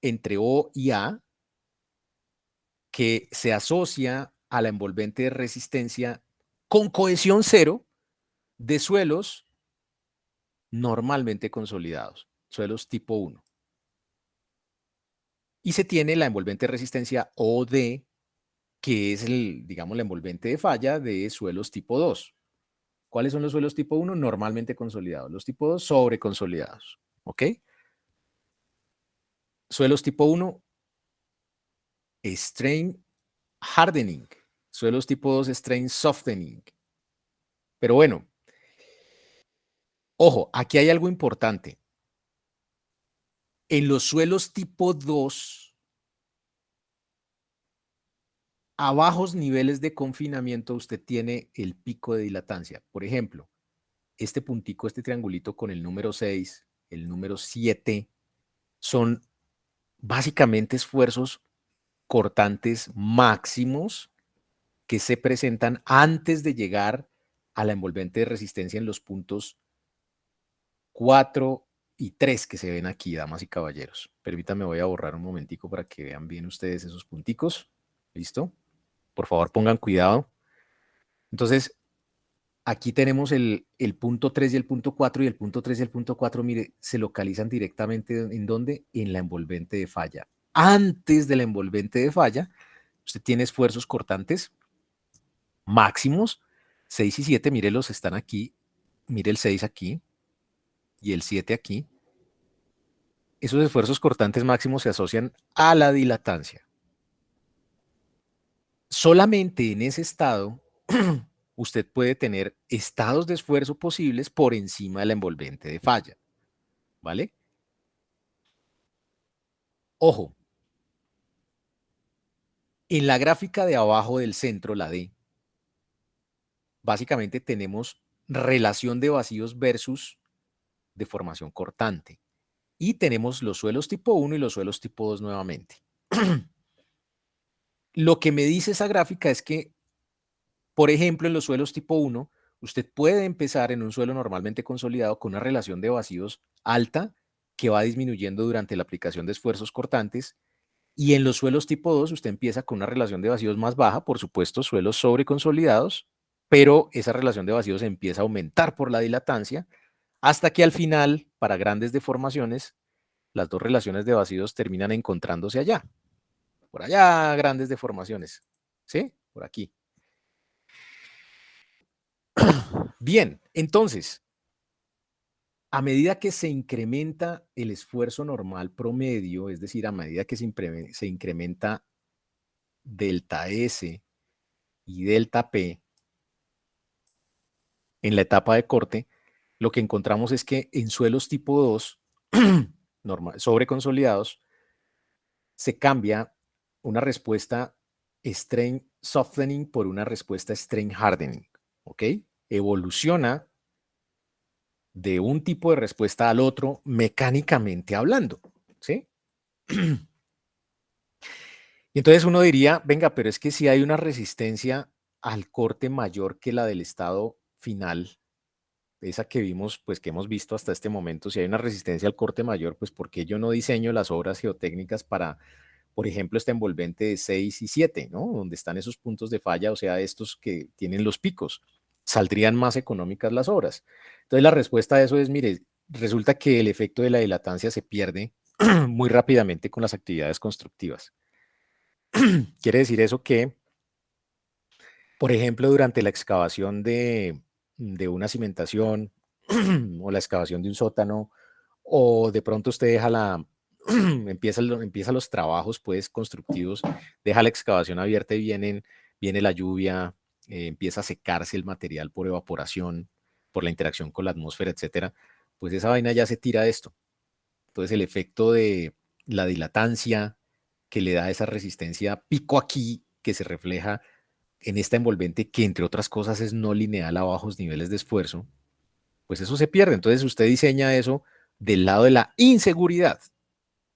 entre O y A, que se asocia a la envolvente de resistencia con cohesión cero de suelos normalmente consolidados, suelos tipo 1. Y se tiene la envolvente de resistencia OD, que es digamos, la envolvente de falla de suelos tipo 2. ¿Cuáles son los suelos tipo 1? Normalmente consolidados. Los tipo 2, sobreconsolidados. ¿Ok? Suelos tipo 1, strain hardening. Suelos tipo 2, strain softening. Pero bueno, ojo, aquí hay algo importante. En los suelos tipo 2, a bajos niveles de confinamiento, usted tiene el pico de dilatancia. Por ejemplo, este puntico, este triangulito con el número 6, el número 7, son básicamente esfuerzos cortantes máximos que se presentan antes de llegar a la envolvente de resistencia en los puntos 4 y 3 que se ven aquí, damas y caballeros. Permítanme, voy a borrar un momentico para que vean bien ustedes esos punticos. ¿Listo? Por favor, pongan cuidado. Entonces, aquí tenemos el punto 3 y el punto 4, y el punto 3 y el punto 4, mire, se localizan directamente ¿en dónde? En la envolvente de falla. Antes de la envolvente de falla, usted tiene esfuerzos cortantes máximos, 6 y 7, mírelos, están aquí, mire el 6 aquí y el 7 aquí. Esos esfuerzos cortantes máximos se asocian a la dilatancia. Solamente en ese estado usted puede tener estados de esfuerzo posibles por encima de la envolvente de falla, ¿vale? Ojo, en la gráfica de abajo del centro, la D, básicamente tenemos relación de vacíos versus deformación cortante. Y tenemos los suelos tipo 1 y los suelos tipo 2 nuevamente. Lo que me dice esa gráfica es que, por ejemplo, en los suelos tipo 1, usted puede empezar en un suelo normalmente consolidado con una relación de vacíos alta que va disminuyendo durante la aplicación de esfuerzos cortantes. Y en los suelos tipo 2, usted empieza con una relación de vacíos más baja, por supuesto, suelos sobreconsolidados, pero esa relación de vacíos empieza a aumentar por la dilatancia hasta que al final, para grandes deformaciones, las dos relaciones de vacíos terminan encontrándose allá. Por allá, grandes deformaciones. ¿Sí? Por aquí. Bien, entonces, a medida que se incrementa el esfuerzo normal promedio, es decir, a medida que se incrementa delta S y delta P en la etapa de corte, lo que encontramos es que en suelos tipo 2, sobreconsolidados, se cambia una respuesta strain softening por una respuesta strain hardening. ¿Ok? Evoluciona de un tipo de respuesta al otro mecánicamente hablando. ¿Sí? Y entonces uno diría, venga, pero es que si hay una resistencia al corte mayor que la del estado final, esa que vimos, pues que hemos visto hasta este momento, si hay una resistencia al corte mayor, pues ¿por qué yo no diseño las obras geotécnicas para, por ejemplo, esta envolvente de 6 y 7, ¿no? Donde están esos puntos de falla, o sea, estos que tienen los picos, saldrían más económicas las obras. Entonces la respuesta a eso es, mire, resulta que el efecto de la dilatancia se pierde muy rápidamente con las actividades constructivas. Quiere decir eso que, por ejemplo, durante la excavación de una cimentación o la excavación de un sótano, o de pronto usted deja empieza los trabajos pues constructivos, deja la excavación abierta y viene la lluvia, empieza a secarse el material por evaporación, por la interacción con la atmósfera, etcétera, pues esa vaina ya se tira esto. Entonces el efecto de la dilatancia que le da esa resistencia pico aquí, que se refleja en esta envolvente, que entre otras cosas es no lineal a bajos niveles de esfuerzo, pues eso se pierde. Entonces usted diseña eso del lado de la inseguridad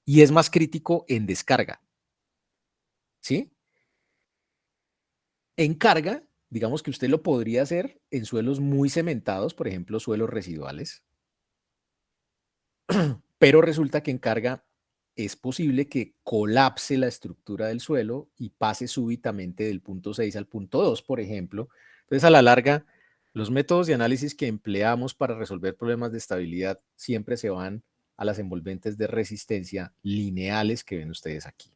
y es más crítico en descarga, ¿sí? En carga, digamos que usted lo podría hacer en suelos muy cementados, por ejemplo, suelos residuales, pero resulta que en carga es posible que colapse la estructura del suelo y pase súbitamente del punto 6 al punto 2, por ejemplo. Entonces, a la larga, Los métodos de análisis que empleamos para resolver problemas de estabilidad siempre se van a las envolventes de resistencia lineales que ven ustedes aquí.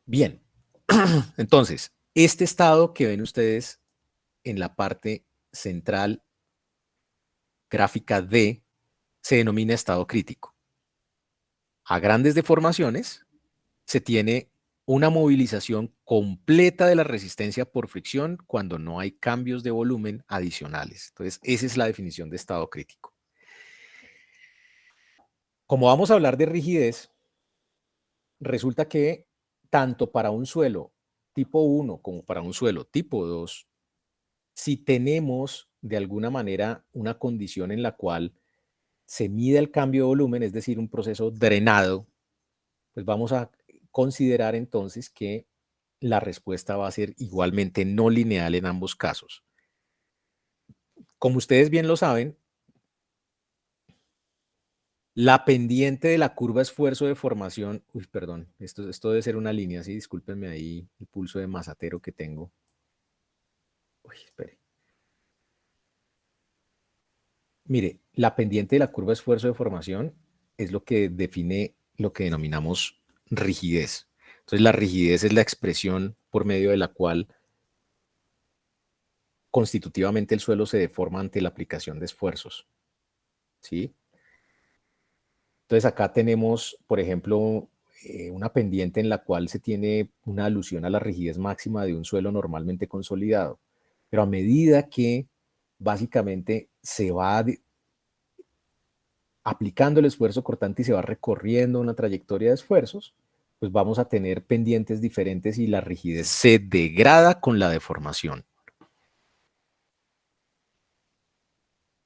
Bien, entonces, este estado que ven ustedes en la parte central gráfica D se denomina estado crítico. A grandes deformaciones se tiene una movilización completa de la resistencia por fricción cuando no hay cambios de volumen adicionales. Entonces, esa es la definición de estado crítico. Como vamos a hablar de rigidez, resulta que tanto para un suelo tipo 1 como para un suelo tipo 2, si tenemos de alguna manera una condición en la cual se mide el cambio de volumen, es decir, un proceso drenado, pues vamos a considerar entonces que la respuesta va a ser igualmente no lineal en ambos casos. Como ustedes bien lo saben, la pendiente de la curva esfuerzo de formación, uy, perdón, esto debe ser una línea, sí, discúlpenme ahí el pulso de masatero que tengo. Uy, espere. Mire, la pendiente de la curva esfuerzo de formación es lo que define lo que denominamos rigidez. Entonces, la rigidez es la expresión por medio de la cual constitutivamente el suelo se deforma ante la aplicación de esfuerzos, ¿sí? Entonces, acá tenemos, por ejemplo, una pendiente en la cual se tiene una alusión a la rigidez máxima de un suelo normalmente consolidado. Pero a medida que básicamente se va aplicando el esfuerzo cortante y se va recorriendo una trayectoria de esfuerzos, pues vamos a tener pendientes diferentes y la rigidez se degrada con la deformación.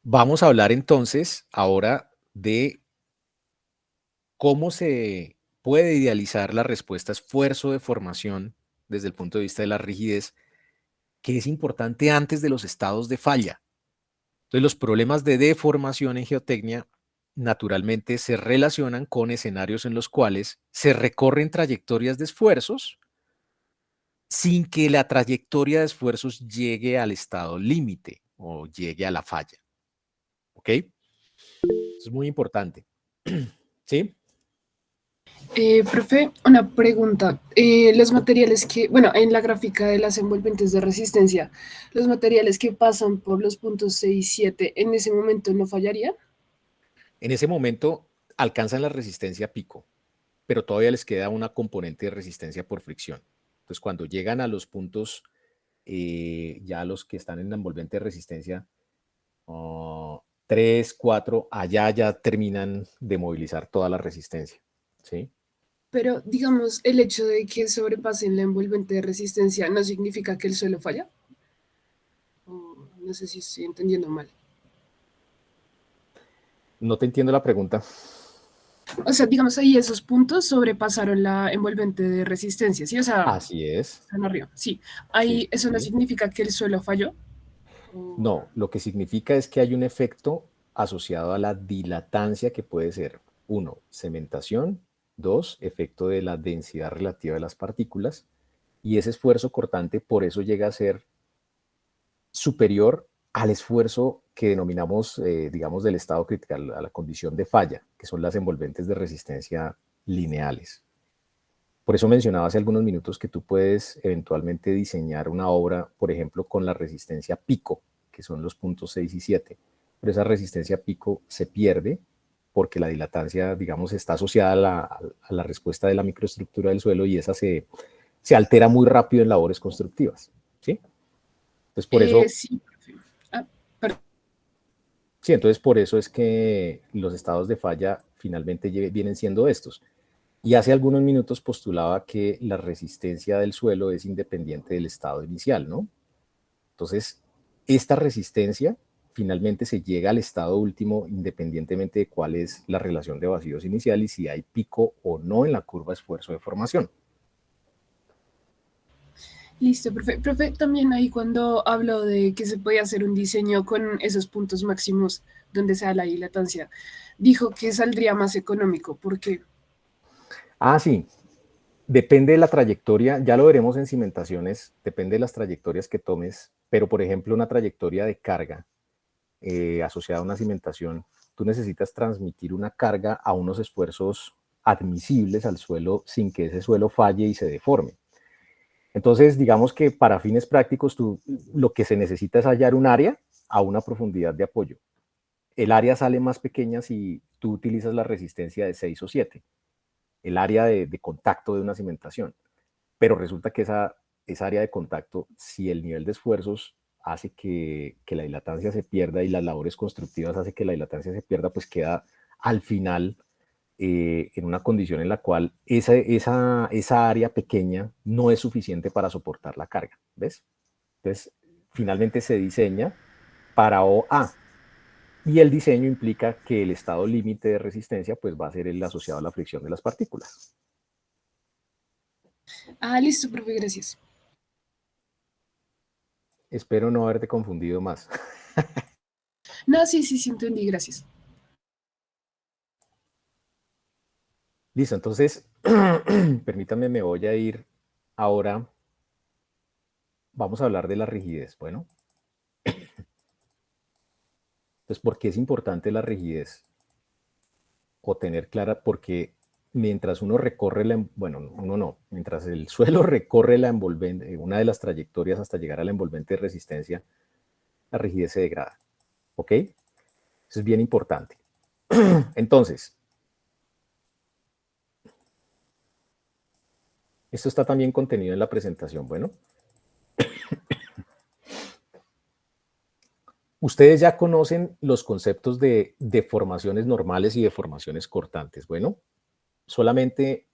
Vamos a hablar entonces ahora de cómo se puede idealizar la respuesta esfuerzo-deformación desde el punto de vista de la rigidez, que es importante antes de los estados de falla. Entonces, los problemas de deformación en geotecnia naturalmente se relacionan con escenarios en los cuales se recorren trayectorias de esfuerzos sin que la trayectoria de esfuerzos llegue al estado límite o llegue a la falla. ¿Ok? Eso es muy importante. ¿Sí? Profe, una pregunta. Los materiales que, bueno, en la gráfica de las envolventes de resistencia, los materiales que pasan por los puntos 6 y 7, ¿en ese momento no fallaría? En ese momento alcanzan la resistencia pico, pero todavía les queda una componente de resistencia por fricción. Entonces, cuando llegan a los puntos, ya los que están en la envolvente de resistencia, 3, 4, allá ya terminan de movilizar toda la resistencia. ¿Sí? Pero, digamos, el hecho de que sobrepasen la envolvente de resistencia no significa que el suelo falla. No sé si estoy entendiendo mal. No te entiendo la pregunta. O sea, digamos, ahí esos puntos sobrepasaron la envolvente de resistencia, ¿sí? O sea, Así es. están arriba, sí. Sí, Ahí, ¿eso no sí. significa que el suelo falló? No, lo que significa es que hay un efecto asociado a la dilatancia que puede ser, 1, cementación, 2, efecto de la densidad relativa de las partículas, y ese esfuerzo cortante por eso llega a ser superior al esfuerzo que denominamos, digamos, del estado crítico, a la condición de falla, que son las envolventes de resistencia lineales. Por eso mencionaba hace algunos minutos que tú puedes eventualmente diseñar una obra, por ejemplo, con la resistencia pico, que son los puntos 6 y 7. Pero esa resistencia pico se pierde porque la dilatancia, digamos, está asociada a la respuesta de la microestructura del suelo y esa se altera muy rápido en labores constructivas. ¿Sí? Entonces, por eso, Sí, profe. Ah, perdón. sí, entonces por eso es que los estados de falla finalmente vienen siendo estos. Y hace algunos minutos postulaba que la resistencia del suelo es independiente del estado inicial, ¿no? Entonces, esta resistencia finalmente se llega al estado último independientemente de cuál es la relación de vacíos inicial y si hay pico o no en la curva esfuerzo de formación. Listo, profe. Profe, también ahí cuando hablo de que se puede hacer un diseño con esos puntos máximos donde sea la dilatancia, dijo que saldría más económico. ¿Por qué? Ah, sí, depende de la trayectoria, ya lo veremos en cimentaciones, depende de las trayectorias que tomes, pero por ejemplo una trayectoria de carga asociada a una cimentación, tú necesitas transmitir una carga a unos esfuerzos admisibles al suelo sin que ese suelo falle y se deforme. Entonces, digamos que para fines prácticos, lo que se necesita es hallar un área a una profundidad de apoyo. El área sale más pequeña si tú utilizas la resistencia de 6 o 7, el área de contacto de una cimentación. Pero resulta que esa área de contacto, si el nivel de esfuerzos hace que la dilatancia se pierda y las labores constructivas hace que la dilatancia se pierda, pues queda al final en una condición en la cual esa área pequeña no es suficiente para soportar la carga, ¿ves? Entonces, finalmente se diseña para OA, y el diseño implica que el estado límite de resistencia pues va a ser el asociado a la fricción de las partículas. Listo, profe, gracias. Espero no haberte confundido más. No, sí, entendí, gracias. Listo, entonces, permítame, me voy a ir ahora. Vamos a hablar de la rigidez. Bueno, entonces, ¿por qué es importante la rigidez? O tener clara, porque mientras uno recorre mientras el suelo recorre la envolvente, una de las trayectorias hasta llegar a la envolvente de resistencia, la rigidez se degrada. ¿Ok? Eso es bien importante. Entonces, esto está también contenido en la presentación. Bueno, ustedes ya conocen los conceptos de deformaciones normales y deformaciones cortantes. Bueno, solamente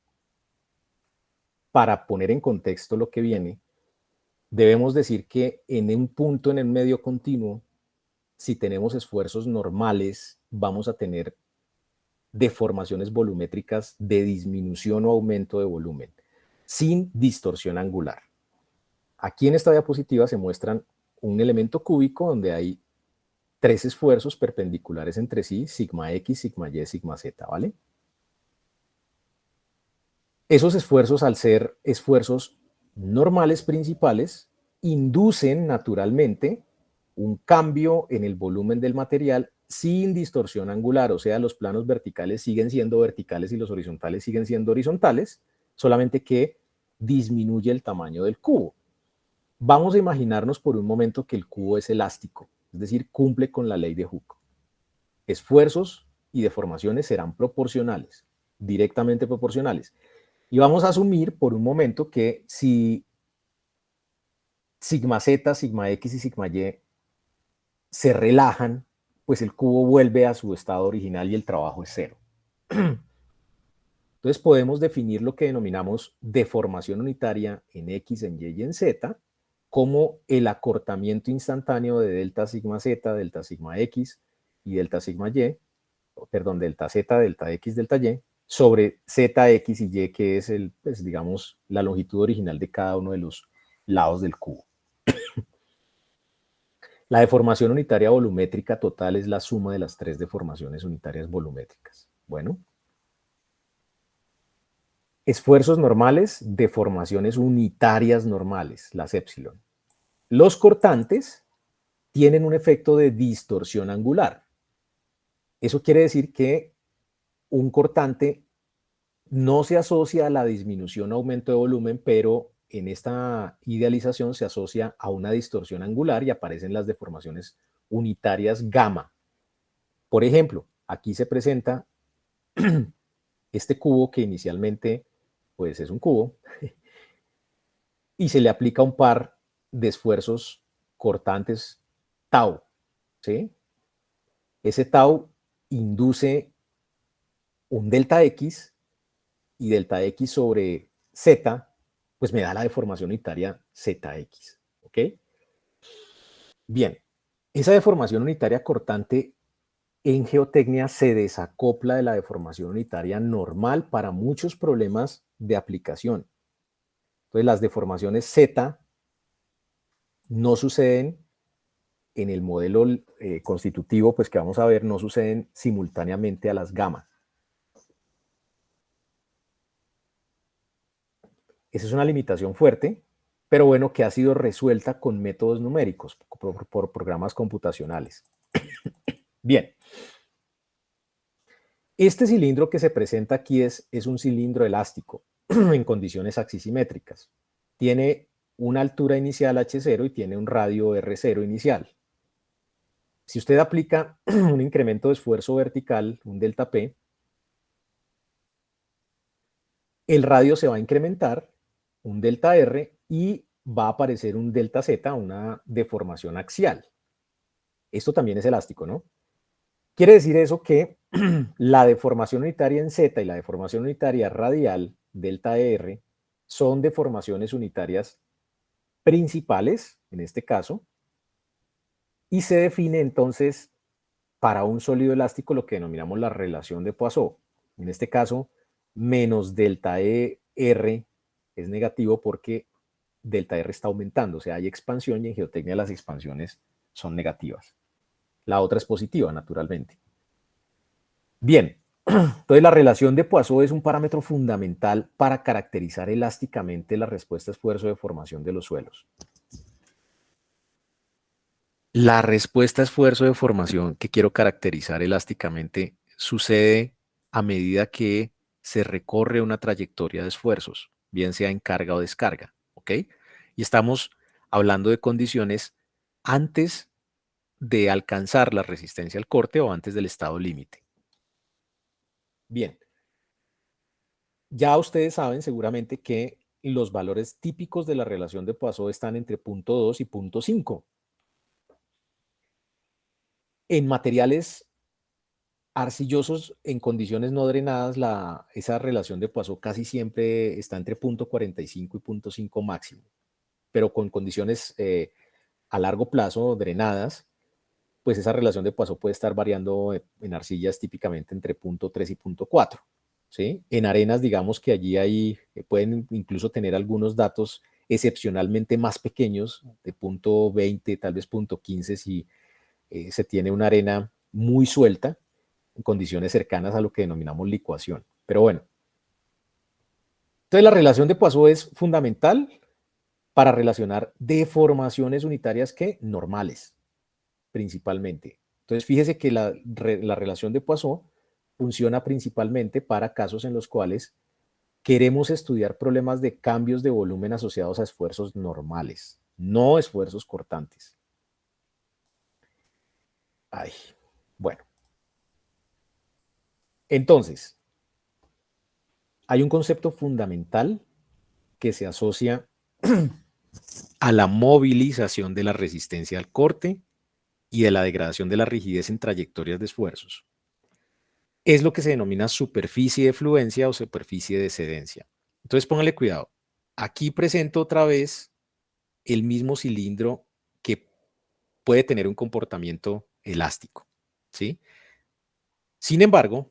para poner en contexto lo que viene, debemos decir que en un punto en el medio continuo, si tenemos esfuerzos normales, vamos a tener deformaciones volumétricas de disminución o aumento de volumen, sin distorsión angular. Aquí en esta diapositiva se muestran un elemento cúbico donde hay 3 esfuerzos perpendiculares entre sí, sigma X, sigma Y, sigma Z, ¿vale? Esos esfuerzos, al ser esfuerzos normales principales, inducen naturalmente un cambio en el volumen del material sin distorsión angular, o sea, los planos verticales siguen siendo verticales y los horizontales siguen siendo horizontales, solamente que disminuye el tamaño del cubo. Vamos a imaginarnos por un momento que el cubo es elástico, es decir, cumple con la ley de Hooke. Esfuerzos y deformaciones serán proporcionales, directamente proporcionales. Y vamos a asumir por un momento que si sigma Z, sigma X y sigma Y se relajan, pues el cubo vuelve a su estado original y el trabajo es 0. Entonces podemos definir lo que denominamos deformación unitaria en X, en Y y en Z como el acortamiento instantáneo de delta sigma Z, delta sigma X y delta sigma Y, perdón, delta Z, delta X, delta Y, sobre Z, X y Y, que es pues, digamos, la longitud original de cada uno de los lados del cubo. La deformación unitaria volumétrica total es la suma de las 3 deformaciones unitarias volumétricas. Bueno. Esfuerzos normales, deformaciones unitarias normales, las épsilon. Los cortantes tienen un efecto de distorsión angular. Eso quiere decir que un cortante no se asocia a la disminución o aumento de volumen, pero en esta idealización se asocia a una distorsión angular y aparecen las deformaciones unitarias gamma. Por ejemplo, aquí se presenta este cubo que inicialmente pues es un cubo y se le aplica un par de esfuerzos cortantes tau, ¿sí? Ese tau induce un delta X y delta X sobre Z, pues me da la deformación unitaria ZX, ¿ok? Bien, esa deformación unitaria cortante en geotecnia se desacopla de la deformación unitaria normal para muchos problemas de aplicación. Entonces las deformaciones Z no suceden en el modelo constitutivo, pues que vamos a ver, no suceden simultáneamente a las gamma. Esa es una limitación fuerte, pero bueno, que ha sido resuelta con métodos numéricos, por programas computacionales. Bien. Este cilindro que se presenta aquí es un cilindro elástico en condiciones axisimétricas. Tiene una altura inicial h0 y tiene un radio r0 inicial. Si usted aplica un incremento de esfuerzo vertical, un delta P, el radio se va a incrementar, un delta R, y va a aparecer un delta Z, una deformación axial. Esto también es elástico, ¿no? Quiere decir eso que la deformación unitaria en Z y la deformación unitaria radial, delta R, son deformaciones unitarias principales, en este caso, y se define entonces para un sólido elástico lo que denominamos la relación de Poisson. En este caso, menos delta ER es negativo porque delta R está aumentando, o sea, hay expansión y en geotecnia las expansiones son negativas. La otra es positiva, naturalmente. Bien, entonces la relación de Poisson es un parámetro fundamental para caracterizar elásticamente la respuesta a esfuerzo de formación de los suelos. La respuesta a esfuerzo de formación que quiero caracterizar elásticamente sucede a medida que se recorre una trayectoria de esfuerzos, bien sea en carga o descarga, ¿ok? Y estamos hablando de condiciones antes de alcanzar la resistencia al corte o antes del estado límite. Bien, ya ustedes saben seguramente que los valores típicos de la relación de Poisson están entre 0.2 y 0.5. En materiales arcillosos en condiciones no drenadas, esa relación de Poisson casi siempre está entre 0.45 y 0.5 máximo, pero con condiciones a largo plazo drenadas, pues esa relación de Poisson puede estar variando en arcillas típicamente entre 0.3 y 0.4. ¿Sí? En arenas, digamos que allí pueden incluso tener algunos datos excepcionalmente más pequeños, de 0.20, tal vez 0.15, si se tiene una arena muy suelta, en condiciones cercanas a lo que denominamos licuación. Pero bueno, entonces la relación de Poisson es fundamental para relacionar deformaciones unitarias que normales, principalmente. Entonces fíjese que la relación de Poisson funciona principalmente para casos en los cuales queremos estudiar problemas de cambios de volumen asociados a esfuerzos normales, no esfuerzos cortantes. Ay, bueno. Entonces, hay un concepto fundamental que se asocia a la movilización de la resistencia al corte y de la degradación de la rigidez en trayectorias de esfuerzos. Es lo que se denomina superficie de fluencia o superficie de cedencia. Entonces, póngale cuidado. Aquí presento otra vez el mismo cilindro que puede tener un comportamiento elástico, ¿sí? Sin embargo,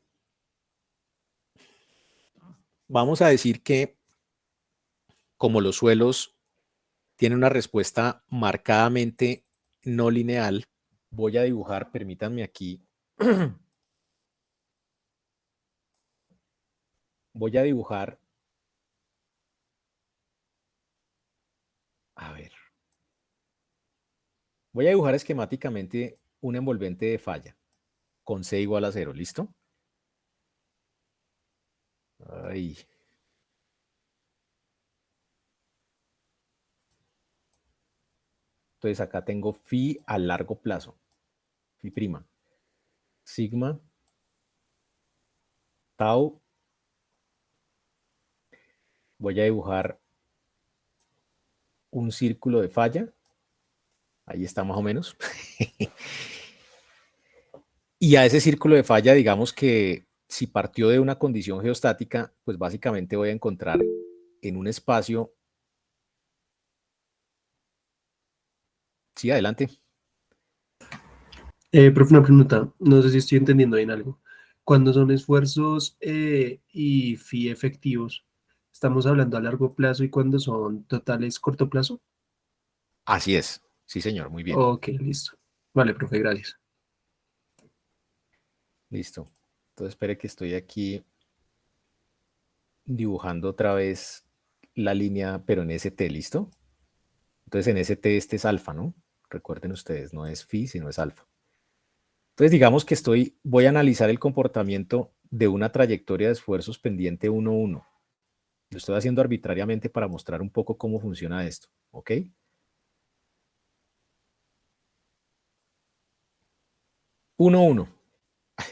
vamos a decir que como los suelos tienen una respuesta marcadamente no lineal, voy a dibujar, permítanme aquí, voy a dibujar, a ver, voy a dibujar esquemáticamente un envolvente de falla con C igual a 0, ¿listo? Ay. Entonces acá tengo phi a largo plazo, phi prima, sigma, tau, voy a dibujar un círculo de falla, ahí está más o menos, y a ese círculo de falla, digamos que si partió de una condición geostática, pues básicamente voy a encontrar en un espacio. Sí, adelante. Profe, una pregunta, no sé si estoy entendiendo bien algo. Cuando son esfuerzos y fee efectivos, ¿estamos hablando a largo plazo y cuando son totales corto plazo? Así es. Sí, señor, muy bien. Ok, listo. Vale, profe, gracias. Listo. Entonces, espere que estoy aquí dibujando otra vez la línea, pero en ST, ¿listo? Entonces en ST este es alfa, ¿no? Recuerden ustedes, no es phi, sino es alfa. Entonces digamos que voy a analizar el comportamiento de una trayectoria de esfuerzos pendiente 1, 1. Lo estoy haciendo arbitrariamente para mostrar un poco cómo funciona esto, ¿ok? 1, 1.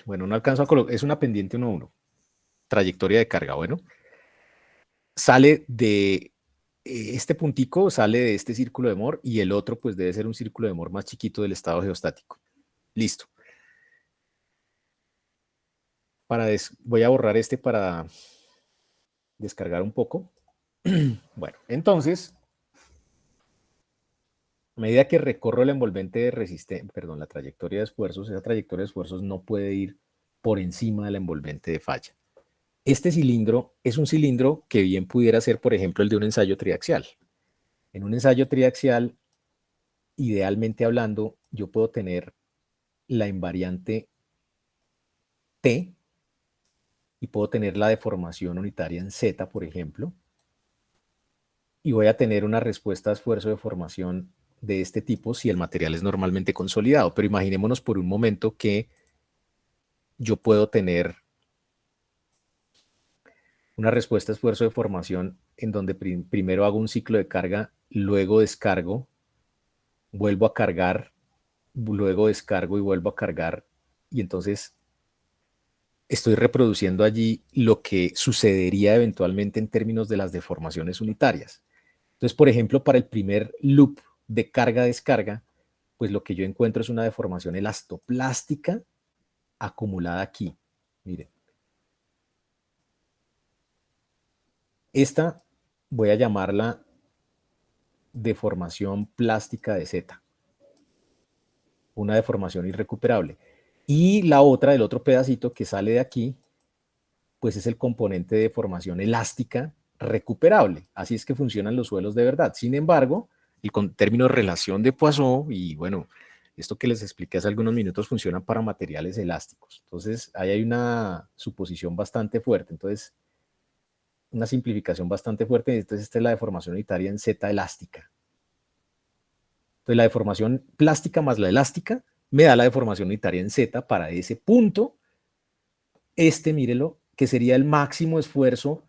Bueno, no alcanzo a colocar, es una pendiente 1, 1. Trayectoria de carga, bueno. Sale de este puntico, sale de este círculo de Moore y el otro pues debe ser un círculo de Moore más chiquito del estado geostático. Listo. Voy a borrar este para descargar un poco. Bueno, entonces, a medida que recorro el envolvente de resistencia, perdón, la trayectoria de esfuerzos, esa trayectoria de esfuerzos no puede ir por encima del envolvente de falla. Este cilindro es un cilindro que bien pudiera ser, por ejemplo, el de un ensayo triaxial. En un ensayo triaxial, idealmente hablando, yo puedo tener la invariante T y puedo tener la deformación unitaria en Z, por ejemplo, y voy a tener una respuesta a esfuerzo de formación de este tipo si el material es normalmente consolidado. Pero imaginémonos por un momento que yo puedo tener una respuesta a esfuerzo de formación en donde primero hago un ciclo de carga, luego descargo, vuelvo a cargar, luego descargo y vuelvo a cargar, y entonces estoy reproduciendo allí lo que sucedería eventualmente en términos de las deformaciones unitarias. Entonces, por ejemplo, para el primer loop de carga-descarga, pues lo que yo encuentro es una deformación elastoplástica acumulada aquí. Miren. Esta voy a llamarla deformación plástica de Z. Una deformación irrecuperable. Y la otra, el otro pedacito que sale de aquí, pues es el componente de deformación elástica recuperable. Así es que funcionan los suelos de verdad. Sin embargo, el término de relación de Poisson, y bueno, esto que les expliqué hace algunos minutos funciona para materiales elásticos. Entonces, ahí hay una suposición bastante fuerte. Entonces, una simplificación bastante fuerte. Entonces, esta es la deformación unitaria en Z elástica. Entonces, la deformación plástica más la elástica me da la deformación unitaria en Z para ese punto. Mírelo, que sería el máximo esfuerzo,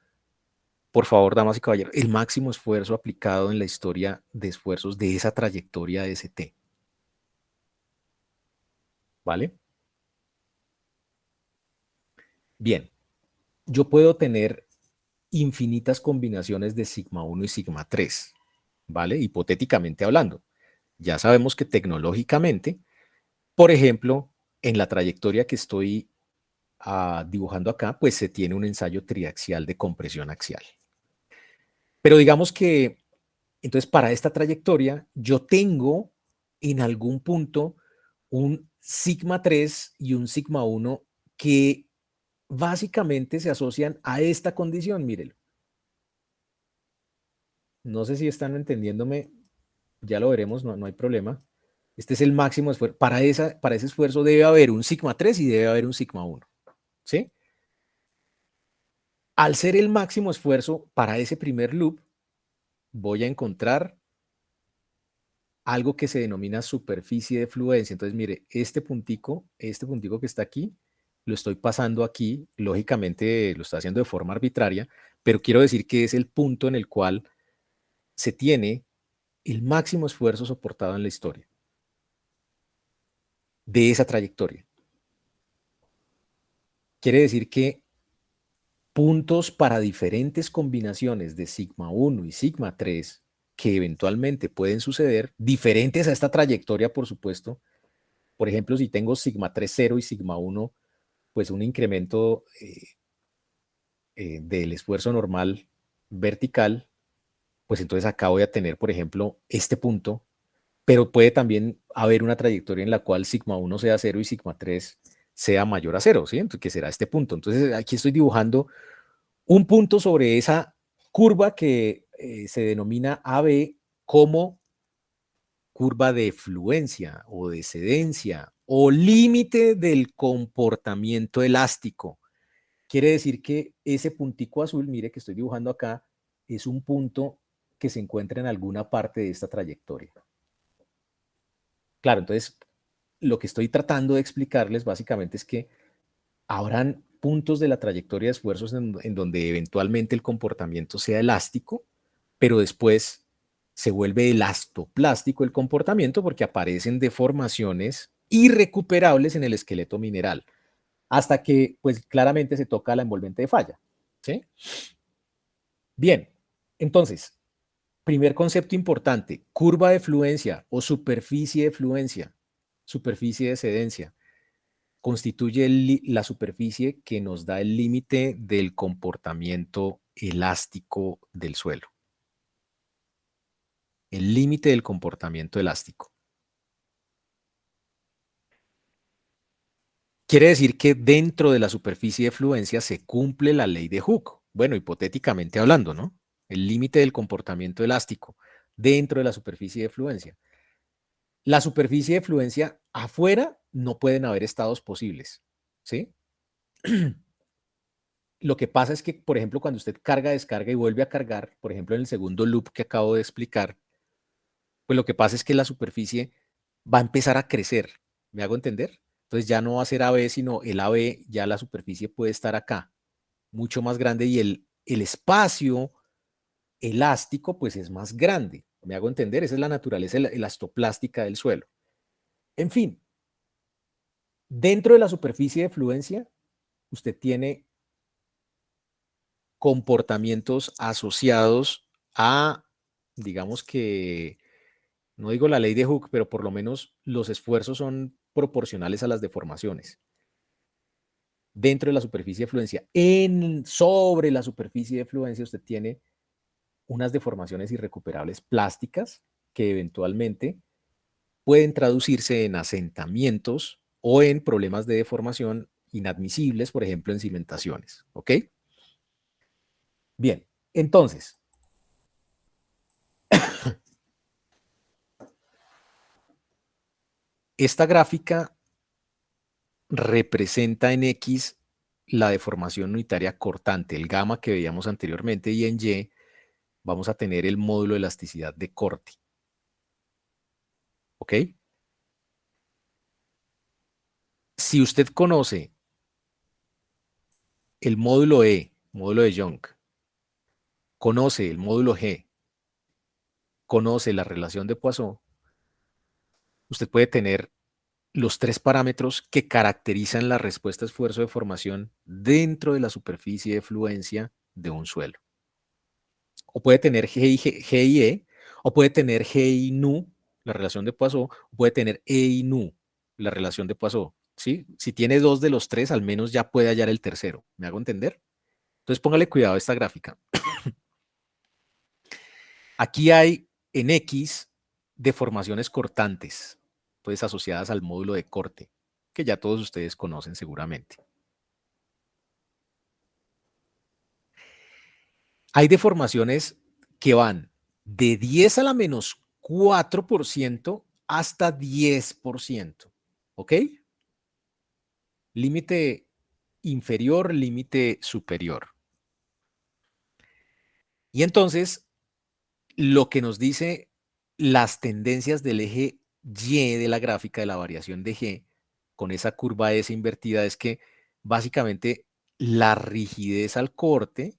por favor, damas y caballeros, el máximo esfuerzo aplicado en la historia de esfuerzos de esa trayectoria de ST. ¿Vale? Bien, yo puedo tener infinitas combinaciones de sigma 1 y sigma 3, ¿vale? Hipotéticamente hablando. Ya sabemos que tecnológicamente, por ejemplo, en la trayectoria que estoy dibujando acá, pues se tiene un ensayo triaxial de compresión axial. Pero digamos que, entonces para esta trayectoria, yo tengo en algún punto un sigma 3 y un sigma 1 que básicamente se asocian a esta condición, mírenlo. No sé si están entendiéndome, ya lo veremos, no hay problema. Este es el máximo esfuerzo. Para ese esfuerzo debe haber un sigma 3 y debe haber un sigma 1. ¿Sí? Al ser el máximo esfuerzo para ese primer loop, voy a encontrar algo que se denomina superficie de fluencia. Entonces, mire, este puntico que está aquí, lo estoy pasando aquí, lógicamente lo estoy haciendo de forma arbitraria, pero quiero decir que es el punto en el cual se tiene el máximo esfuerzo soportado en la historia de esa trayectoria. Quiere decir que puntos para diferentes combinaciones de sigma 1 y sigma 3 que eventualmente pueden suceder, diferentes a esta trayectoria, por supuesto. Por ejemplo, si tengo sigma 3, 0 y sigma 1, pues un incremento del esfuerzo normal vertical, pues entonces acá voy a tener, por ejemplo, este punto, pero puede también haber una trayectoria en la cual sigma 1 sea 0 y sigma 3 sea mayor a 0, ¿sí? Entonces, que será este punto. Entonces, aquí estoy dibujando un punto sobre esa curva que se denomina AB como curva de fluencia o de cedencia o límite del comportamiento elástico. Quiere decir que ese puntico azul, mire que estoy dibujando acá, es un punto que se encuentra en alguna parte de esta trayectoria. Claro, entonces lo que estoy tratando de explicarles básicamente es que habrán puntos de la trayectoria de esfuerzos en donde eventualmente el comportamiento sea elástico, pero después se vuelve elastoplástico el comportamiento porque aparecen deformaciones irrecuperables en el esqueleto mineral, hasta que pues claramente se toca la envolvente de falla. ¿Sí? Bien, entonces, primer concepto importante, curva de fluencia o superficie de fluencia, superficie de cedencia, constituye la superficie que nos da el límite del comportamiento elástico del suelo. El límite del comportamiento elástico. Quiere decir que dentro de la superficie de fluencia se cumple la ley de Hooke. Bueno, hipotéticamente hablando, ¿no? El límite del comportamiento elástico dentro de la superficie de fluencia. La superficie de fluencia afuera no pueden haber estados posibles, ¿sí? Lo que pasa es que, por ejemplo, cuando usted carga, descarga y vuelve a cargar, por ejemplo, en el segundo loop que acabo de explicar, pues lo que pasa es que la superficie va a empezar a crecer. ¿Me hago entender? Entonces ya no va a ser AB, sino el AB, ya la superficie puede estar acá, mucho más grande y el espacio elástico pues es más grande. ¿Me hago entender? Esa es la naturaleza elastoplástica del suelo. En fin, dentro de la superficie de fluencia, usted tiene comportamientos asociados a, digamos que, no digo la ley de Hooke, pero por lo menos los esfuerzos son proporcionales a las deformaciones. Dentro de la superficie de fluencia, sobre la superficie de fluencia, usted tiene unas deformaciones irrecuperables plásticas que eventualmente pueden traducirse en asentamientos o en problemas de deformación inadmisibles, por ejemplo, en cimentaciones. ¿Ok? Bien, entonces, esta gráfica representa en X la deformación unitaria cortante, el gamma que veíamos anteriormente, y en Y vamos a tener el módulo de elasticidad de corte. ¿Ok? Si usted conoce el módulo E, módulo de Young, conoce el módulo G, conoce la relación de Poisson, usted puede tener los tres parámetros que caracterizan la respuesta a esfuerzo de formación dentro de la superficie de fluencia de un suelo. O puede tener G y E, o puede tener G y nu, la relación de Poisson, o puede tener E y nu, la relación de Poisson. ¿Sí? Si tiene dos de los tres, al menos ya puede hallar el tercero. ¿Me hago entender? Entonces póngale cuidado a esta gráfica. Aquí hay en X deformaciones cortantes, pues asociadas al módulo de corte, que ya todos ustedes conocen seguramente. Hay deformaciones que van de 10 a la menos 4% hasta 10%. ¿Ok? Límite inferior, límite superior. Y entonces, lo que nos dice las tendencias del eje Y de la gráfica de la variación de G con esa curva S invertida es que básicamente la rigidez al corte,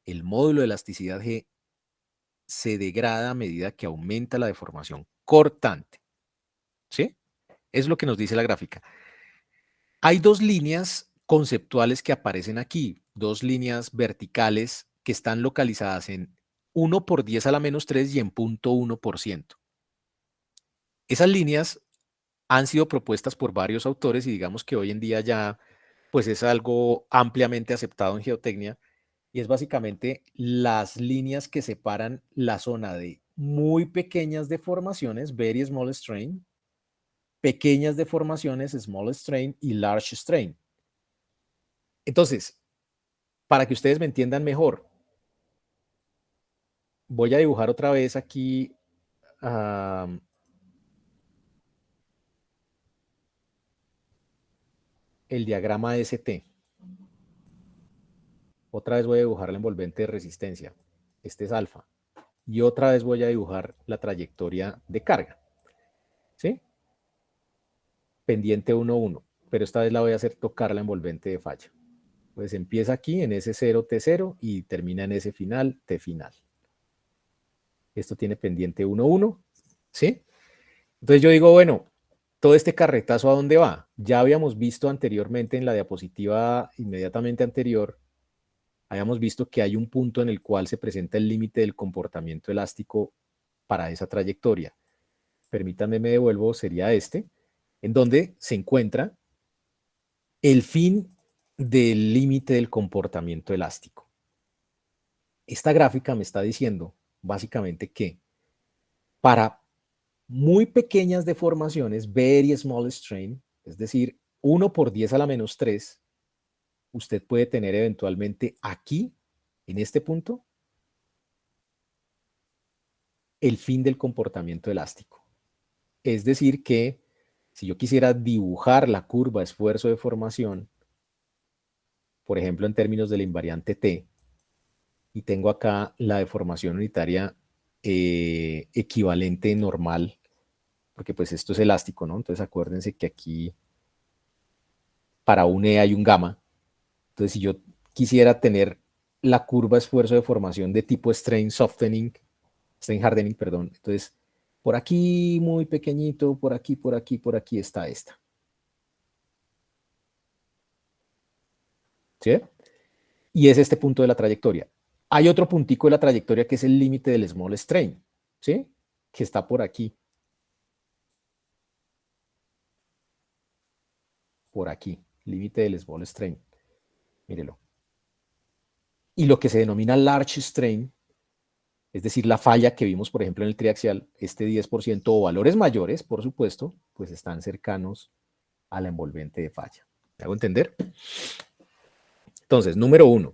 el módulo de elasticidad G, se degrada a medida que aumenta la deformación cortante. ¿Sí? Es lo que nos dice la gráfica. Hay dos líneas conceptuales que aparecen aquí, dos líneas verticales que están localizadas en 1 por 10 a la menos 3 y en 0.1%. Esas líneas han sido propuestas por varios autores y digamos que hoy en día ya pues es algo ampliamente aceptado en geotecnia y es básicamente las líneas que separan la zona de muy pequeñas deformaciones, very small strain, pequeñas deformaciones, small strain y large strain. Entonces, para que ustedes me entiendan mejor, voy a dibujar otra vez aquí el diagrama ST. Otra vez voy a dibujar la envolvente de resistencia. Este es alfa. y otra vez voy a dibujar la trayectoria de carga. ¿Sí? Pendiente 1, 1, pero esta vez la voy a hacer tocar la envolvente de falla. Pues empieza aquí en S0, T0 y termina en S final, T final. Esto tiene pendiente 1, 1, ¿sí? Entonces yo digo, bueno, todo este carretazo, ¿a dónde va? Ya habíamos visto anteriormente en la diapositiva inmediatamente anterior, habíamos visto que hay un punto en el cual se presenta el límite del comportamiento elástico para esa trayectoria. Permítanme, me devuelvo, sería este, en donde se encuentra el fin del límite del comportamiento elástico. Esta gráfica me está diciendo básicamente que para muy pequeñas deformaciones, very small strain, es decir, 1 por 10 a la menos 3, usted puede tener eventualmente aquí, en este punto, el fin del comportamiento elástico. Es decir que si yo quisiera dibujar la curva esfuerzo-deformación, por ejemplo, en términos de la invariante T, y tengo acá la deformación unitaria equivalente normal, porque pues esto es elástico, ¿no? Entonces acuérdense que aquí para un E hay un gamma. Entonces si yo quisiera tener la curva esfuerzo-deformación de tipo strain hardening, perdón, entonces por aquí muy pequeñito, por aquí está esta. ¿Sí? Y es este punto de la trayectoria. Hay otro puntico de la trayectoria que es el límite del small strain, ¿sí? Que está por aquí. Por aquí, límite del small strain. Mírelo. Y lo que se denomina large strain, es decir, la falla que vimos, por ejemplo, en el triaxial, este 10% o valores mayores, por supuesto, pues están cercanos a la envolvente de falla. ¿Me hago entender? Entonces, número 1.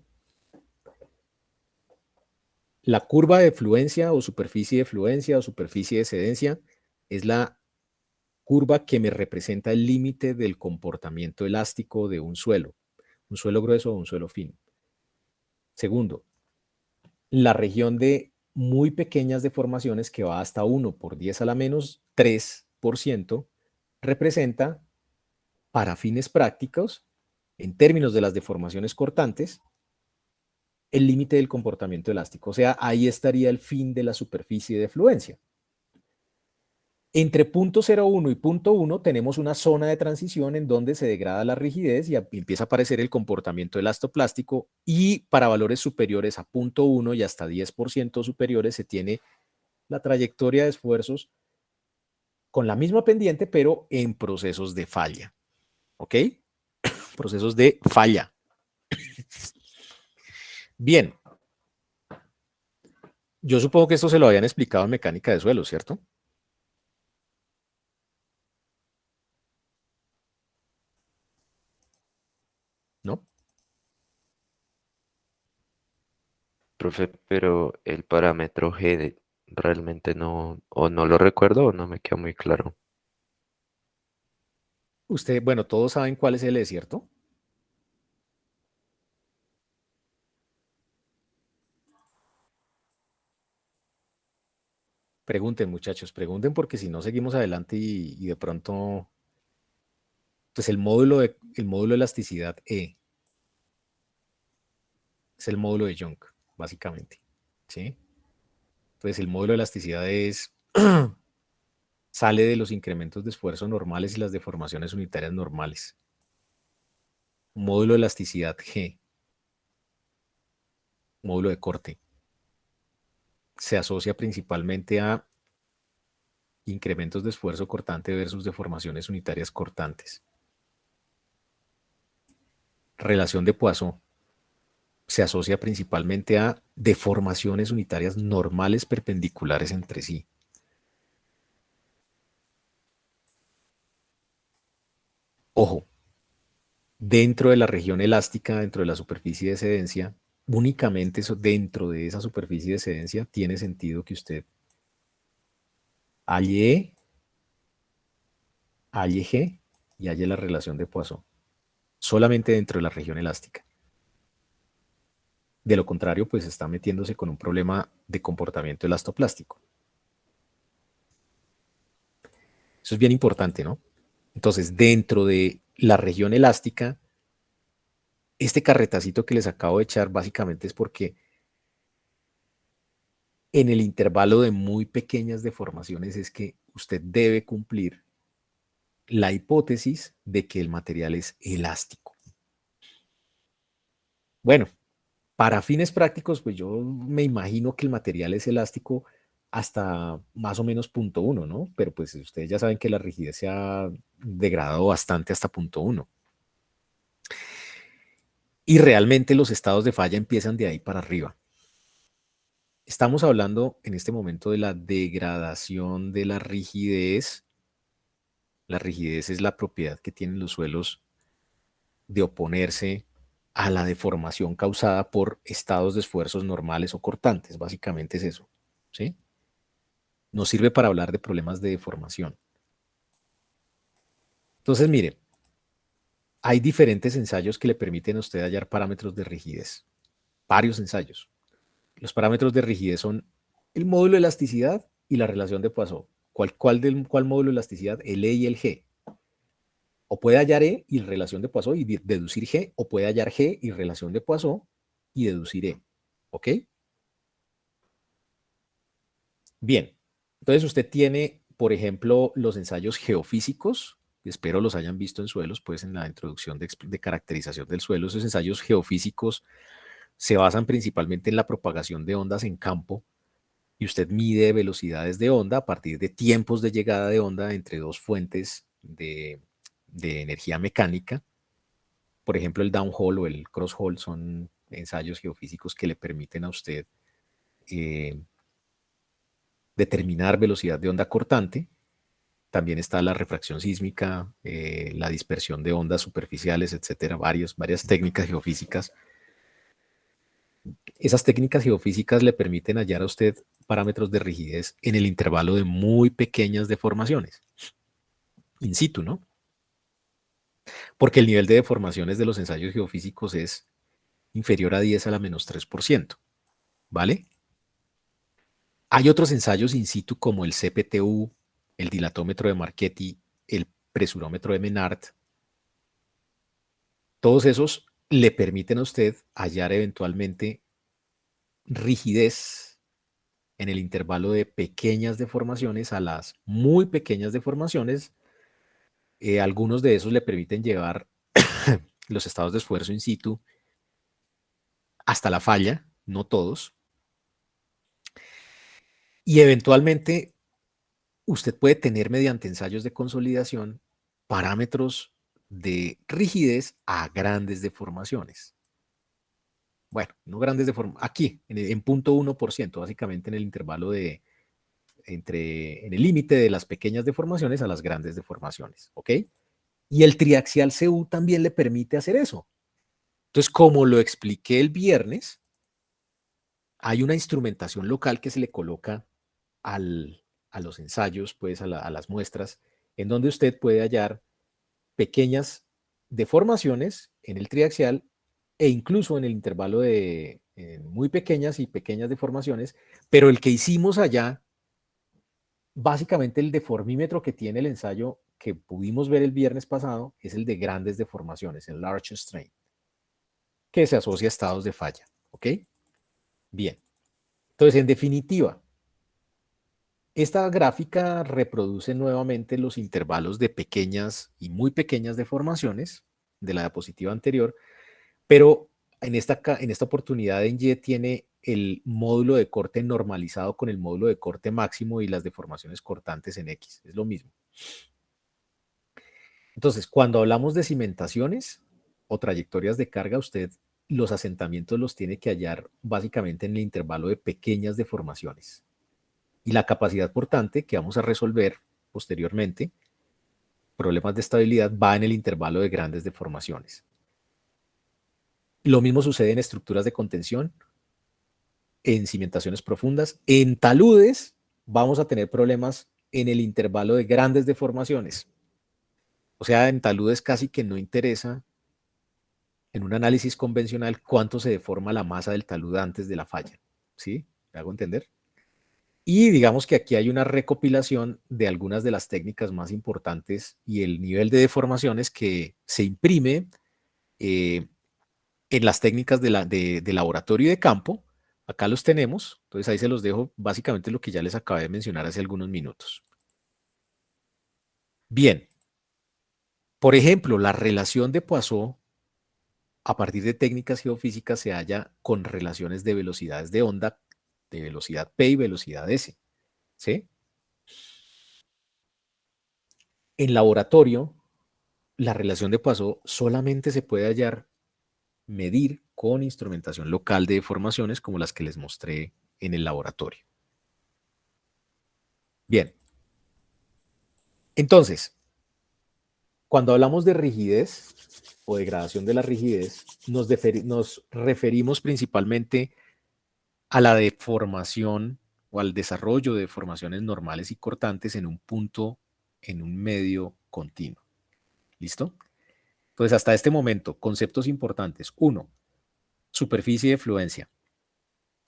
La curva de fluencia o superficie de fluencia o superficie de cedencia es la curva que me representa el límite del comportamiento elástico de un suelo grueso o un suelo fino. Segundo, la región de muy pequeñas deformaciones que va hasta 1 por 10 a la menos 3% representa, para fines prácticos, en términos de las deformaciones cortantes, el límite del comportamiento elástico. O sea, ahí estaría el fin de la superficie de fluencia. Entre 0.01 y 0.1 tenemos una zona de transición en donde se degrada la rigidez y empieza a aparecer el comportamiento elastoplástico, y para valores superiores a 0.1 y hasta 10% superiores se tiene la trayectoria de esfuerzos con la misma pendiente, pero en procesos de falla. ¿Ok? Procesos de falla. Bien. Yo supongo que esto se lo habían explicado en mecánica de suelo, ¿cierto? ¿No? Profe, pero el parámetro G realmente no, o no lo recuerdo o no me queda muy claro. Usted, bueno, todos saben cuál es el E, ¿cierto? Pregunten, muchachos, pregunten, porque si no seguimos adelante y de pronto, pues el módulo de elasticidad E es el módulo de Young, básicamente, ¿sí? Entonces el módulo de elasticidad sale de los incrementos de esfuerzo normales y las deformaciones unitarias normales. Módulo de elasticidad G, módulo de corte, se asocia principalmente a incrementos de esfuerzo cortante versus deformaciones unitarias cortantes. Relación de Poisson se asocia principalmente a deformaciones unitarias normales perpendiculares entre sí. Ojo, dentro de la región elástica, dentro de la superficie de cedencia, únicamente eso, dentro de esa superficie de cedencia tiene sentido que usted halle G y halle la relación de Poisson. Solamente dentro de la región elástica. De lo contrario, pues está metiéndose con un problema de comportamiento elastoplástico. Eso es bien importante, ¿no? Entonces, dentro de la región elástica, este carretacito que les acabo de echar básicamente es porque en el intervalo de muy pequeñas deformaciones es que usted debe cumplir la hipótesis de que el material es elástico. Bueno, para fines prácticos, pues yo me imagino que el material es elástico hasta más o menos punto 1, ¿no? Pero pues ustedes ya saben que la rigidez se ha degradado bastante hasta punto 1. Y realmente los estados de falla empiezan de ahí para arriba. Estamos hablando en este momento de la degradación de la rigidez. La rigidez es la propiedad que tienen los suelos de oponerse a la deformación causada por estados de esfuerzos normales o cortantes. Básicamente es eso, ¿sí? Nos sirve para hablar de problemas de deformación. Entonces, mire, hay diferentes ensayos que le permiten a usted hallar parámetros de rigidez. Varios ensayos. Los parámetros de rigidez son el módulo de elasticidad y la relación de Poisson. ¿Cuál módulo de elasticidad? El E y el G. O puede hallar E y relación de Poisson y deducir G, o puede hallar G y relación de Poisson y deducir E. ¿Ok? Bien. Entonces usted tiene, por ejemplo, los ensayos geofísicos. Espero los hayan visto en suelos, pues en la introducción de caracterización del suelo. Esos ensayos geofísicos se basan principalmente en la propagación de ondas en campo y usted mide velocidades de onda a partir de tiempos de llegada de onda entre dos fuentes de energía mecánica. Por ejemplo, el downhole o el crosshole son ensayos geofísicos que le permiten a usted determinar velocidad de onda cortante. También está la refracción sísmica, la dispersión de ondas superficiales, etcétera, varias técnicas geofísicas. Esas técnicas geofísicas le permiten hallar a usted parámetros de rigidez en el intervalo de muy pequeñas deformaciones, in situ, ¿no? Porque el nivel de deformaciones de los ensayos geofísicos es inferior a 10 a la menos 3%, ¿vale? Hay otros ensayos in situ como el CPTU, el dilatómetro de Marchetti, el presurómetro de Menard. Todos esos le permiten a usted hallar eventualmente rigidez en el intervalo de pequeñas deformaciones a las muy pequeñas deformaciones. Algunos de esos le permiten llevar los estados de esfuerzo in situ hasta la falla, no todos. Y eventualmente usted puede tener mediante ensayos de consolidación parámetros de rigidez a grandes deformaciones. Bueno, no grandes deformaciones, aquí, en 0.1%, básicamente en el intervalo en el límite de las pequeñas deformaciones a las grandes deformaciones, ¿ok? Y el triaxial CU también le permite hacer eso. Entonces, como lo expliqué el viernes, hay una instrumentación local que se le coloca a los ensayos, pues a las muestras, en donde usted puede hallar pequeñas deformaciones en el triaxial e incluso en el intervalo de muy pequeñas y pequeñas deformaciones, pero el que hicimos allá, básicamente el deformímetro que tiene el ensayo que pudimos ver el viernes pasado es el de grandes deformaciones, el large strain, que se asocia a estados de falla, ¿ok? Bien. Entonces, en definitiva, esta gráfica reproduce nuevamente los intervalos de pequeñas y muy pequeñas deformaciones de la diapositiva anterior, pero en esta oportunidad ENGIE tiene el módulo de corte normalizado con el módulo de corte máximo y las deformaciones cortantes en X. Es lo mismo. Entonces, cuando hablamos de cimentaciones o trayectorias de carga, usted los asentamientos los tiene que hallar básicamente en el intervalo de pequeñas deformaciones. Y la capacidad portante que vamos a resolver posteriormente, problemas de estabilidad, va en el intervalo de grandes deformaciones. Lo mismo sucede en estructuras de contención, en cimentaciones profundas. En taludes vamos a tener problemas en el intervalo de grandes deformaciones. O sea, en taludes casi que no interesa en un análisis convencional cuánto se deforma la masa del talud antes de la falla. ¿Sí? ¿Me hago entender? Y digamos que aquí hay una recopilación de algunas de las técnicas más importantes y el nivel de deformaciones que se imprime en las técnicas de laboratorio y de campo. Acá los tenemos, entonces ahí se los dejo básicamente lo que ya les acabé de mencionar hace algunos minutos. Bien, por ejemplo, la relación de Poisson a partir de técnicas geofísicas se halla con relaciones de velocidades de onda, de velocidad P y velocidad S. ¿Sí? En laboratorio, la relación de Poisson solamente se puede hallar, medir con instrumentación local de deformaciones como las que les mostré en el laboratorio. Bien. Entonces, cuando hablamos de rigidez o degradación de la rigidez, nos referimos principalmente a la deformación o al desarrollo de deformaciones normales y cortantes en un punto, en un medio continuo. ¿Listo? Entonces, hasta este momento, conceptos importantes. 1. Superficie de fluencia.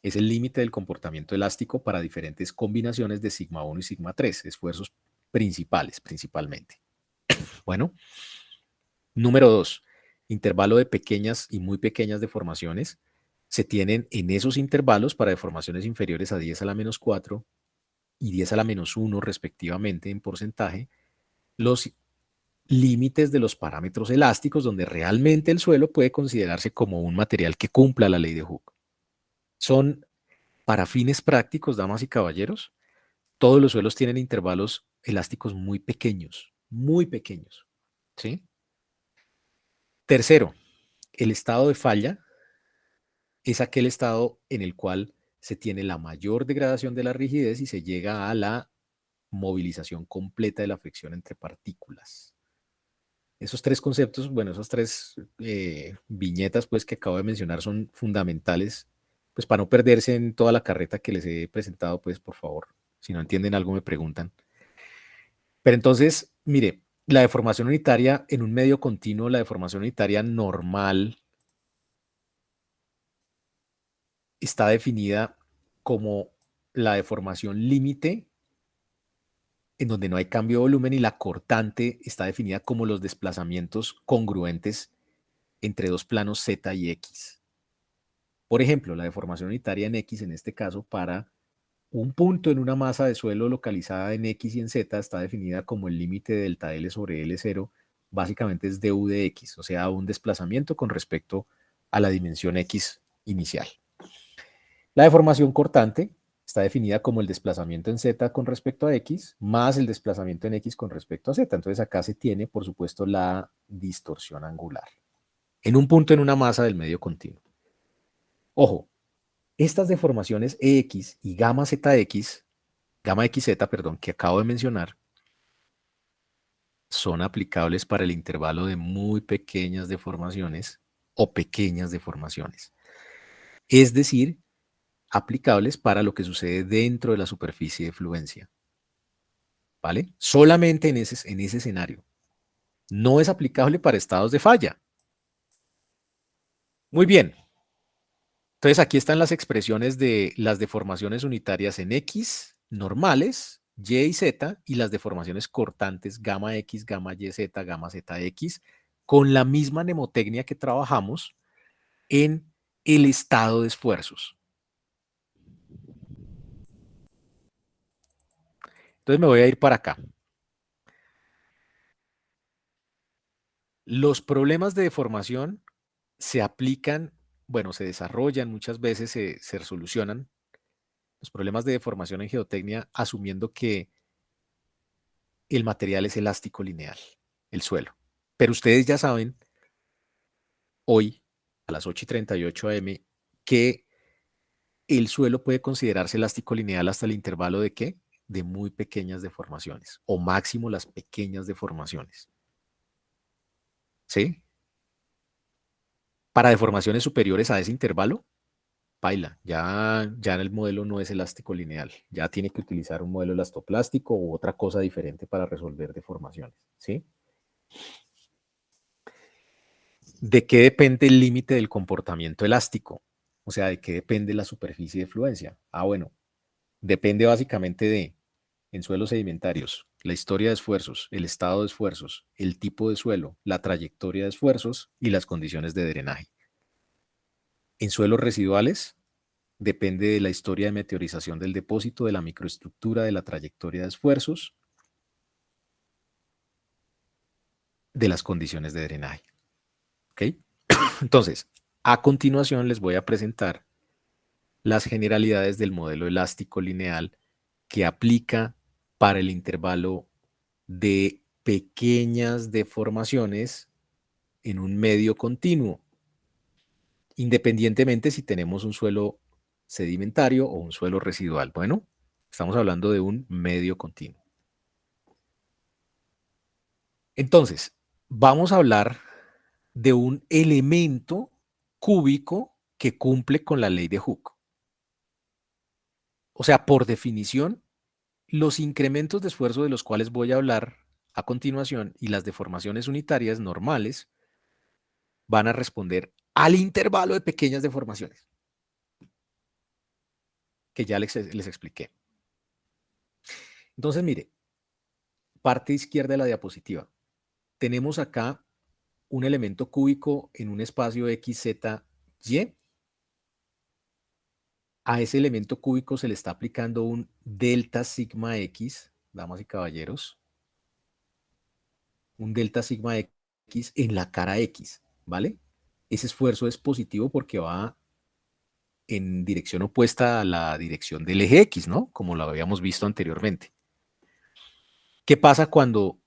Es el límite del comportamiento elástico para diferentes combinaciones de sigma 1 y sigma 3, esfuerzos principalmente. Bueno, número 2, intervalo de pequeñas y muy pequeñas deformaciones. Se tienen en esos intervalos para deformaciones inferiores a 10 a la menos 4 y 10 a la menos 1 respectivamente en porcentaje, los límites de los parámetros elásticos donde realmente el suelo puede considerarse como un material que cumpla la ley de Hooke. Son, para fines prácticos, damas y caballeros, todos los suelos tienen intervalos elásticos muy pequeños, ¿sí? Tercero, el estado de falla es aquel estado en el cual se tiene la mayor degradación de la rigidez y se llega a la movilización completa de la fricción entre partículas. Esos tres conceptos, bueno, esas tres viñetas pues, que acabo de mencionar son fundamentales, pues para no perderse en toda la carreta que les he presentado, pues por favor, si no entienden algo me preguntan. Pero entonces, mire, la deformación unitaria en un medio continuo, la deformación unitaria normal, está definida como la deformación límite en donde no hay cambio de volumen y la cortante está definida como los desplazamientos congruentes entre dos planos Z y X. Por ejemplo, la deformación unitaria en X, en este caso, para un punto en una masa de suelo localizada en X y en Z está definida como el límite de delta L sobre L0, básicamente es du de X, o sea, un desplazamiento con respecto a la dimensión X inicial. La deformación cortante está definida como el desplazamiento en Z con respecto a X, más el desplazamiento en X con respecto a Z. Entonces acá se tiene, por supuesto, la distorsión angular en un punto en una masa del medio continuo. Ojo, estas deformaciones EX y gamma XZ, perdón, que acabo de mencionar, son aplicables para el intervalo de muy pequeñas deformaciones o pequeñas deformaciones. Es decir, aplicables para lo que sucede dentro de la superficie de fluencia. ¿Vale? Solamente en ese escenario. No es aplicable para estados de falla. Muy bien. Entonces aquí están las expresiones de las deformaciones unitarias en X normales, Y y Z, y las deformaciones cortantes gamma X, gamma YZ, gamma ZX, con la misma mnemotecnia que trabajamos en el estado de esfuerzos. Entonces me voy a ir para acá. Los problemas de deformación se aplican, bueno, se desarrollan, muchas veces se solucionan los problemas de deformación en geotecnia asumiendo que el material es elástico lineal, el suelo. Pero ustedes ya saben, hoy, a las 8:38 am, que el suelo puede considerarse elástico lineal hasta el intervalo de ¿qué? De muy pequeñas deformaciones, o máximo las pequeñas deformaciones. ¿Sí? Para deformaciones superiores a ese intervalo, paila, ya el modelo no es elástico lineal, ya tiene que utilizar un modelo elastoplástico u otra cosa diferente para resolver deformaciones, ¿sí? ¿de qué depende el límite del comportamiento elástico? O sea, ¿de qué depende la superficie de fluencia? Bueno, depende básicamente de, en suelos sedimentarios, la historia de esfuerzos, el estado de esfuerzos, el tipo de suelo, la trayectoria de esfuerzos y las condiciones de drenaje. En suelos residuales, depende de la historia de meteorización del depósito, de la microestructura, de la trayectoria de esfuerzos, de las condiciones de drenaje. ¿Ok? Entonces, a continuación les voy a presentar las generalidades del modelo elástico lineal que aplica para el intervalo de pequeñas deformaciones en un medio continuo, independientemente si tenemos un suelo sedimentario o un suelo residual. Bueno, estamos hablando de un medio continuo. Entonces, vamos a hablar de un elemento cúbico que cumple con la ley de Hooke. O sea, por definición, los incrementos de esfuerzo de los cuales voy a hablar a continuación y las deformaciones unitarias normales van a responder al intervalo de pequeñas deformaciones que ya les expliqué. Entonces, mire, parte izquierda de la diapositiva. Tenemos acá un elemento cúbico en un espacio X, Z, Y. A ese elemento cúbico se le está aplicando un delta sigma X, damas y caballeros, un delta sigma X en la cara X, ¿vale? Ese esfuerzo es positivo porque va en dirección opuesta a la dirección del eje X, ¿no? Como lo habíamos visto anteriormente. ¿Qué pasa cuando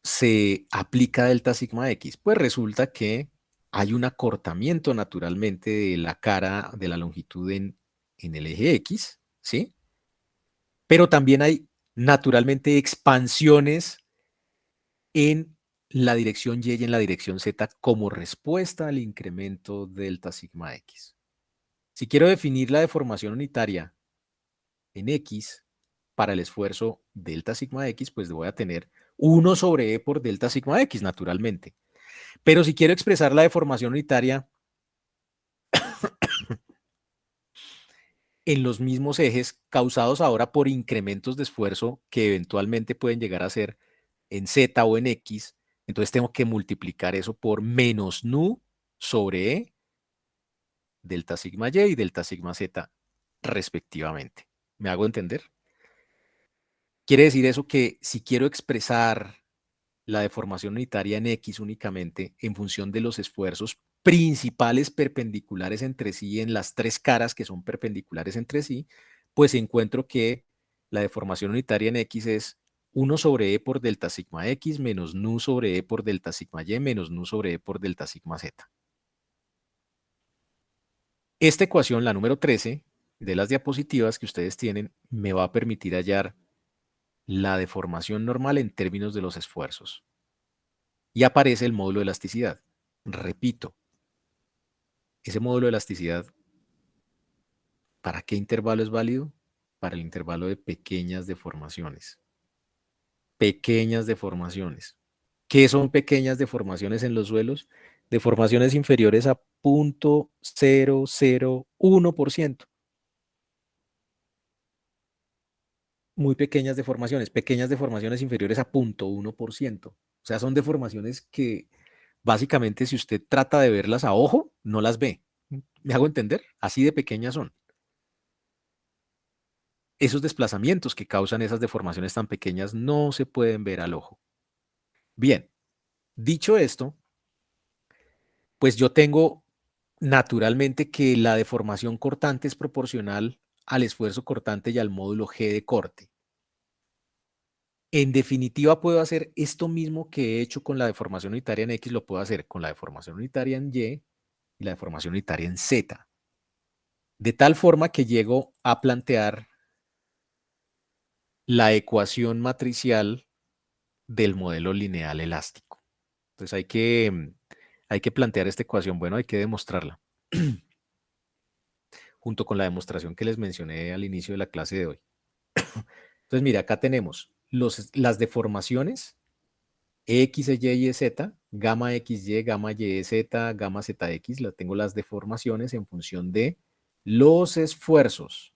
se aplica delta sigma X? Pues resulta que hay un acortamiento naturalmente de la cara, de la longitud en el eje X, ¿sí? Pero también hay naturalmente expansiones en la dirección Y y en la dirección Z como respuesta al incremento delta sigma X. Si quiero definir la deformación unitaria en X para el esfuerzo delta sigma X, pues voy a tener 1 sobre E por delta sigma X, naturalmente. Pero si quiero expresar la deformación unitaria en los mismos ejes causados ahora por incrementos de esfuerzo que eventualmente pueden llegar a ser en Z o en X, entonces tengo que multiplicar eso por menos nu sobre E, delta sigma Y y delta sigma Z, respectivamente. ¿Me hago entender? Quiere decir eso que si quiero expresar la deformación unitaria en X únicamente en función de los esfuerzos principales perpendiculares entre sí en las tres caras que son perpendiculares entre sí, pues encuentro que la deformación unitaria en X es 1 sobre E por delta sigma X menos nu sobre E por delta sigma Y menos nu sobre E por delta sigma Z. Esta ecuación, la número 13 de las diapositivas que ustedes tienen, me va a permitir hallar la deformación normal en términos de los esfuerzos. Y aparece el módulo de elasticidad. Repito, ese módulo de elasticidad, ¿para qué intervalo es válido? Para el intervalo de pequeñas deformaciones. Pequeñas deformaciones. ¿Qué son pequeñas deformaciones en los suelos? Deformaciones inferiores a 0.001%. Muy pequeñas deformaciones inferiores a 0.1%. O sea, son deformaciones que básicamente si usted trata de verlas a ojo, no las ve. ¿Me hago entender? Así de pequeñas son. Esos desplazamientos que causan esas deformaciones tan pequeñas no se pueden ver al ojo. Bien, dicho esto, pues yo tengo naturalmente que la deformación cortante es proporcional al esfuerzo cortante y al módulo G de corte. En definitiva, puedo hacer esto mismo que he hecho con la deformación unitaria en X, lo puedo hacer con la deformación unitaria en Y y la deformación unitaria en Z. De tal forma que llego a plantear la ecuación matricial del modelo lineal elástico. Entonces hay que plantear esta ecuación, bueno, hay que demostrarla. Junto con la demostración que les mencioné al inicio de la clase de hoy. Entonces, mira, acá tenemos las deformaciones X, Y y Z gamma XY, gamma YZ, gamma ZX, tengo las deformaciones en función de los esfuerzos.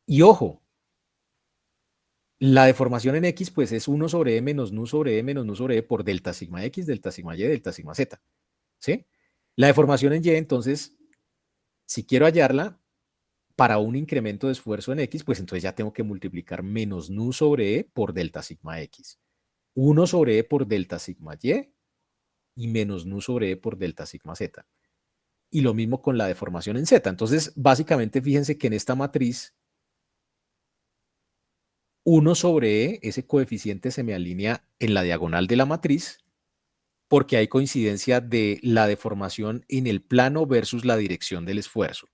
Y ojo, la deformación en X pues es 1 sobre E menos nu sobre E menos nu sobre E por delta sigma X, delta sigma Y, delta sigma Z. ¿Sí? La deformación en Y, entonces, si quiero hallarla para un incremento de esfuerzo en X, pues entonces ya tengo que multiplicar menos nu sobre E por delta sigma X. 1 sobre E por delta sigma y menos nu sobre E por delta sigma Z. Y lo mismo con la deformación en Z. Entonces, básicamente, fíjense que en esta matriz, 1 sobre E, ese coeficiente se me alinea en la diagonal de la matriz porque hay coincidencia de la deformación en el plano versus la dirección del esfuerzo.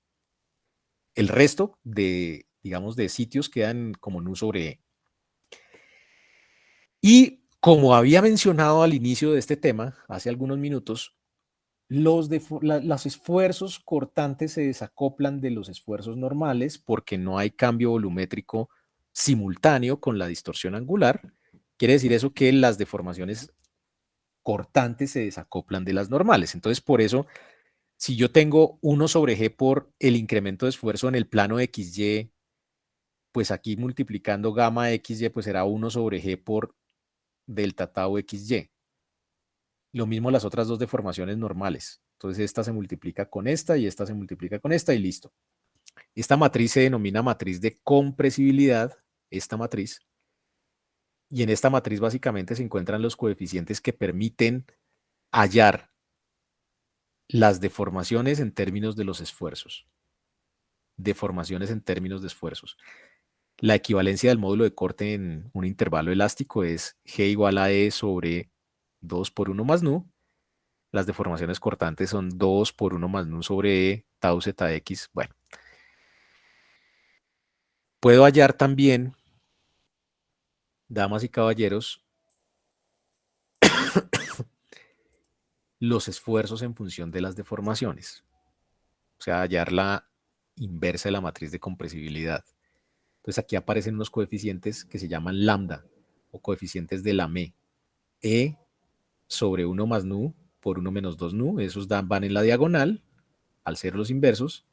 El resto de, digamos, de sitios quedan como nu sobre E. Y como había mencionado al inicio de este tema, hace algunos minutos, los esfuerzos cortantes se desacoplan de los esfuerzos normales porque no hay cambio volumétrico simultáneo con la distorsión angular. Quiere decir eso que las deformaciones cortantes se desacoplan de las normales. Entonces, por eso, si yo tengo 1 sobre G por el incremento de esfuerzo en el plano XY, pues aquí multiplicando gamma XY, pues será 1 sobre G por delta tau XY. Lo mismo las otras dos deformaciones normales. Entonces esta se multiplica con esta y esta se multiplica con esta y listo. Esta matriz se denomina matriz de compresibilidad, esta matriz. Y en esta matriz básicamente se encuentran los coeficientes que permiten hallar las deformaciones en términos de los esfuerzos. Deformaciones en términos de esfuerzos. La equivalencia del módulo de corte en un intervalo elástico es G igual a E sobre 2 por 1 más nu. Las deformaciones cortantes son 2 por 1 más nu sobre E, tau zx. Bueno. Puedo hallar también, damas y caballeros, los esfuerzos en función de las deformaciones. O sea, hallar la inversa de la matriz de compresibilidad. Entonces aquí aparecen unos coeficientes que se llaman lambda o coeficientes de la ME. E sobre 1 más nu por 1 menos 2 nu. Esos van en la diagonal al ser los inversos.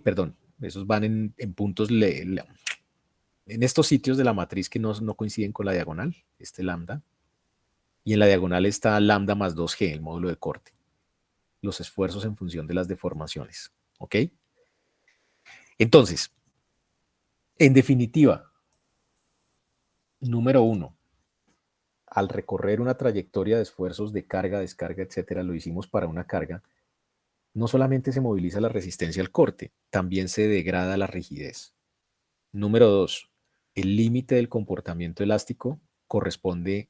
Perdón, esos van en puntos en estos sitios de la matriz que no coinciden con la diagonal, este lambda. Y en la diagonal está lambda más 2G, el módulo de corte. Los esfuerzos en función de las deformaciones. ¿Ok? Entonces, en definitiva, número 1, al recorrer una trayectoria de esfuerzos de carga, descarga, etcétera, lo hicimos para una carga, no solamente se moviliza la resistencia al corte, también se degrada la rigidez. Número 2, el límite del comportamiento elástico corresponde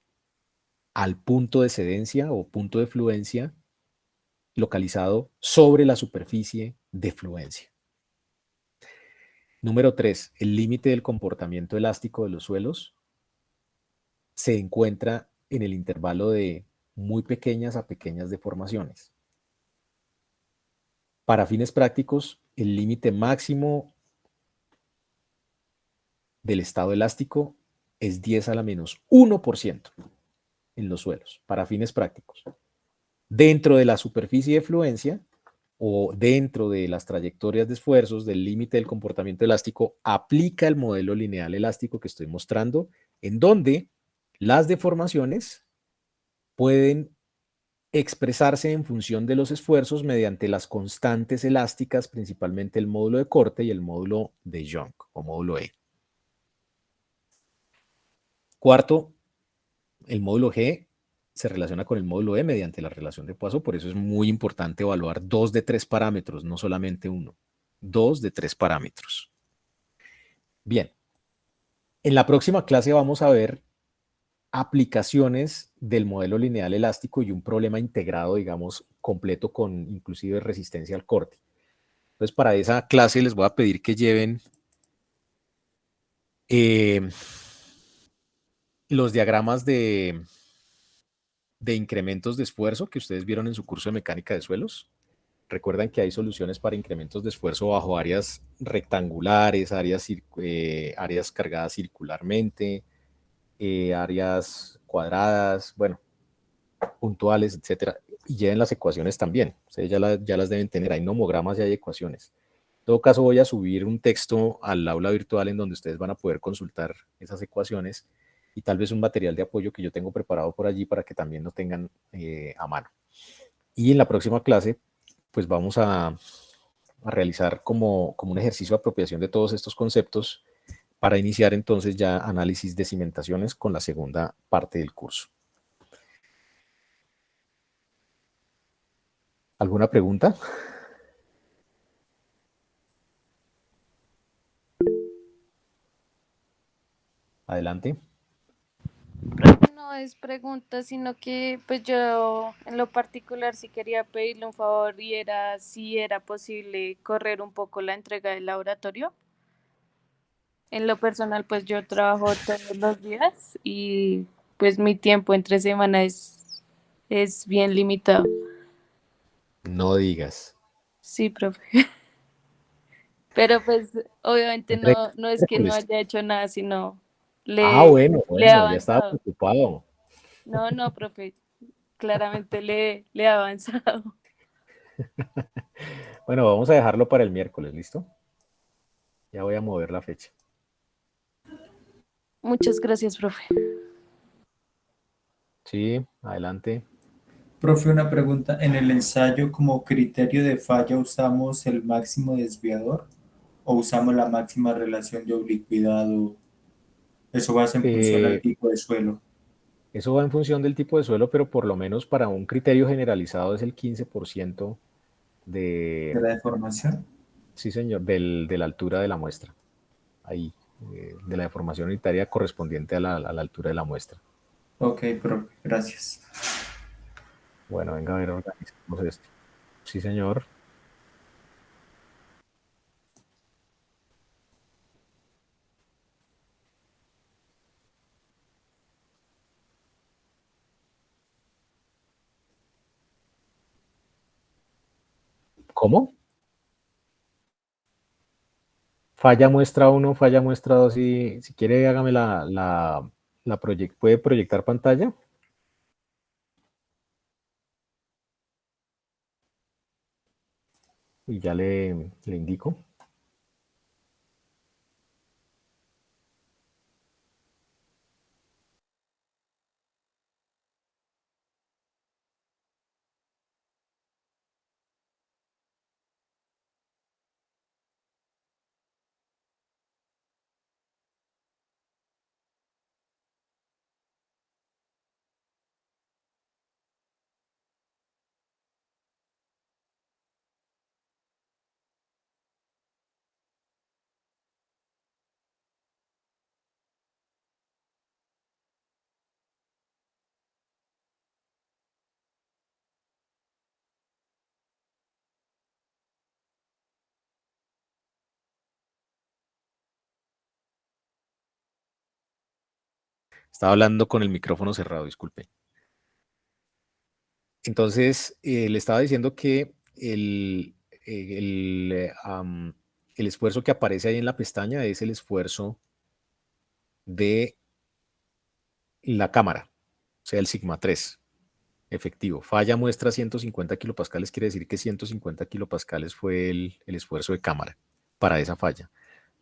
al punto de cedencia o punto de fluencia localizado sobre la superficie de fluencia. Número 3, el límite del comportamiento elástico de los suelos se encuentra en el intervalo de muy pequeñas a pequeñas deformaciones. Para fines prácticos, el límite máximo del estado elástico es 10 a la menos 1% en los suelos, para fines prácticos. Dentro de la superficie de fluencia o dentro de las trayectorias de esfuerzos del límite del comportamiento elástico, aplica el modelo lineal elástico que estoy mostrando, en donde las deformaciones pueden expresarse en función de los esfuerzos mediante las constantes elásticas, principalmente el módulo de corte y el módulo de Young o módulo E. Cuarto, el módulo G se relaciona con el módulo E mediante la relación de Poisson, por eso es muy importante evaluar 2 de 3 parámetros, no solamente uno, 2 de 3 parámetros. Bien, en la próxima clase vamos a ver aplicaciones del modelo lineal elástico y un problema integrado, digamos, completo con inclusive resistencia al corte. Entonces, para esa clase les voy a pedir que lleven los diagramas de incrementos de esfuerzo que ustedes vieron en su curso de mecánica de suelos. Recuerdan que hay soluciones para incrementos de esfuerzo bajo áreas rectangulares, áreas cargadas circularmente, áreas cuadradas, bueno, puntuales, etcétera, y lleven las ecuaciones también. Ustedes ya las deben tener, hay nomogramas y hay ecuaciones. En todo caso, voy a subir un texto al aula virtual en donde ustedes van a poder consultar esas ecuaciones y tal vez un material de apoyo que yo tengo preparado por allí para que también lo tengan a mano. Y en la próxima clase, pues vamos a realizar como un ejercicio de apropiación de todos estos conceptos para iniciar entonces ya análisis de cimentaciones con la segunda parte del curso. ¿Alguna pregunta? Adelante. No es pregunta, sino que pues yo en lo particular sí quería pedirle un favor y era si era posible correr un poco la entrega del laboratorio. En lo personal pues yo trabajo todos los días y pues mi tiempo entre semana es bien limitado. No digas. Sí, profe. Pero pues obviamente Entrega no es que no miércoles. haya hecho nada, sino Ah, le he ya estaba avanzado. preocupado. No, profe, claramente le he avanzado. Bueno, vamos a dejarlo para el miércoles, ¿listo? Ya voy a mover la fecha. Muchas gracias, profe. Sí, adelante. Profe, una pregunta. ¿En el ensayo como criterio de falla usamos el máximo desviador o usamos la máxima relación de oblicuidad? ¿O eso va en función al Eh, tipo de suelo Eso va en función del tipo de suelo, pero por lo menos para un criterio generalizado es el 15% de de, la deformación? sí señor, de la altura de la muestra. Ahí, de la deformación unitaria correspondiente a la altura de la muestra. Ok, profe, gracias. Bueno, venga a ver, organizamos esto. Sí señor. ¿Cómo? Falla muestra 1, falla muestra 2 y si quiere hágame ¿puede proyectar pantalla? Y ya le indico. Estaba hablando con el micrófono cerrado, disculpe. Entonces, le estaba diciendo que el esfuerzo que aparece ahí en la pestaña es el esfuerzo de la cámara, o sea, el sigma 3 efectivo. Falla muestra 150 kilopascales, quiere decir que 150 kilopascales fue el esfuerzo de cámara para esa falla.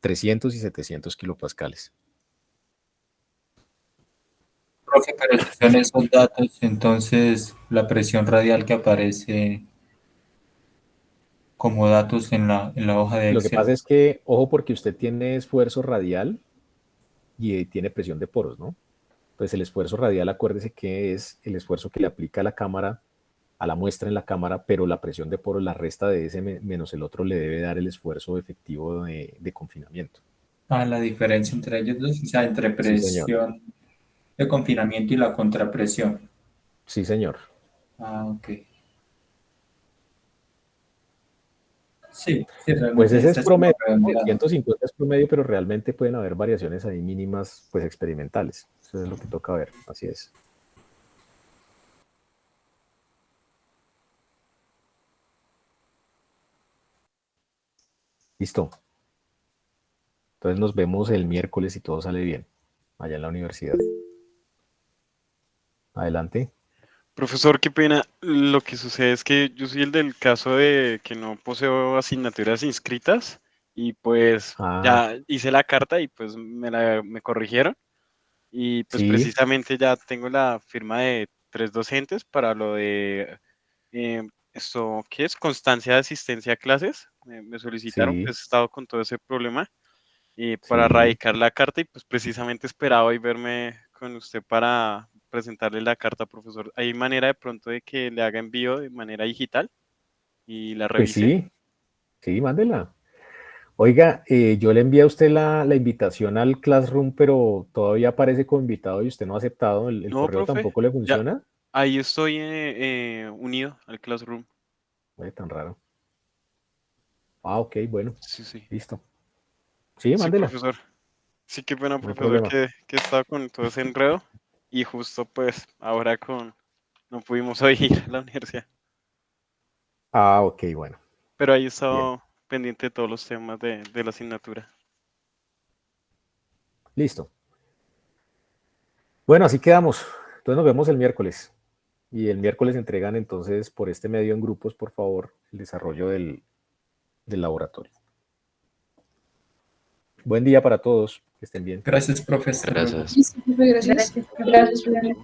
300 y 700 kilopascales. Profe, pero si son esos datos, entonces la presión radial que aparece como datos en la hoja de Lo que pasa Excel. es que, ojo, porque usted tiene esfuerzo radial y tiene presión de poros, ¿no? Pues el esfuerzo radial, acuérdese que es el esfuerzo que le aplica a la cámara, a la muestra en la cámara, pero la presión de poros, la resta de ese menos el otro, le debe dar el esfuerzo efectivo de confinamiento. Ah, la diferencia entre ellos dos, o sea, entre Sí, señor. presión de confinamiento y la contrapresión. Sí, señor. Ah, ok. Sí, sí, Pues realmente ese esta es es como promedio, ¿no? redondeada. 150 es promedio, pero realmente pueden haber variaciones ahí mínimas, pues experimentales. Eso es lo que toca ver, así es. Listo. Entonces nos vemos el miércoles si todo sale bien, allá en la universidad. Adelante. Profesor, qué pena. Lo que sucede es que yo soy el del caso de que no poseo asignaturas inscritas y pues Ah, ya hice la carta y pues me corrigieron y pues sí, precisamente ya tengo la firma de 3 docentes para lo de esto, ¿qué es? Constancia de asistencia a clases. Me solicitaron, sí, pues he estado con todo ese problema para sí. radicar la carta y pues precisamente esperaba hoy verme con usted para presentarle la carta, profesor. ¿Hay manera de pronto de que le haga envío de manera digital y la Pues revise? sí, sí, mándela. Oiga, yo le envié a usted la invitación al Classroom, pero todavía aparece como invitado y usted no ha aceptado. ¿El No, correo profe, tampoco le ya funciona? ahí estoy unido al Classroom. Oye, tan raro. Ah, ok, bueno, Sí, sí. listo. Sí, Sí, mándela, profesor. Sí, qué pena, no hay profesor, problema. que estaba con todo ese enredo y justo pues ahora no pudimos hoy ir a la universidad. Ah, ok, bueno, Pero ahí he bien, estado pendiente de todos los temas de la asignatura. listo. Bueno, así quedamos. Entonces nos vemos el miércoles. Y el miércoles entregan entonces por este medio en grupos, por favor, el desarrollo del laboratorio. Buen día para todos, que estén bien. Gracias, profe. Hasta luego. Gracias. Listo, profe, gracias. Gracias, profe. Gracias, profe.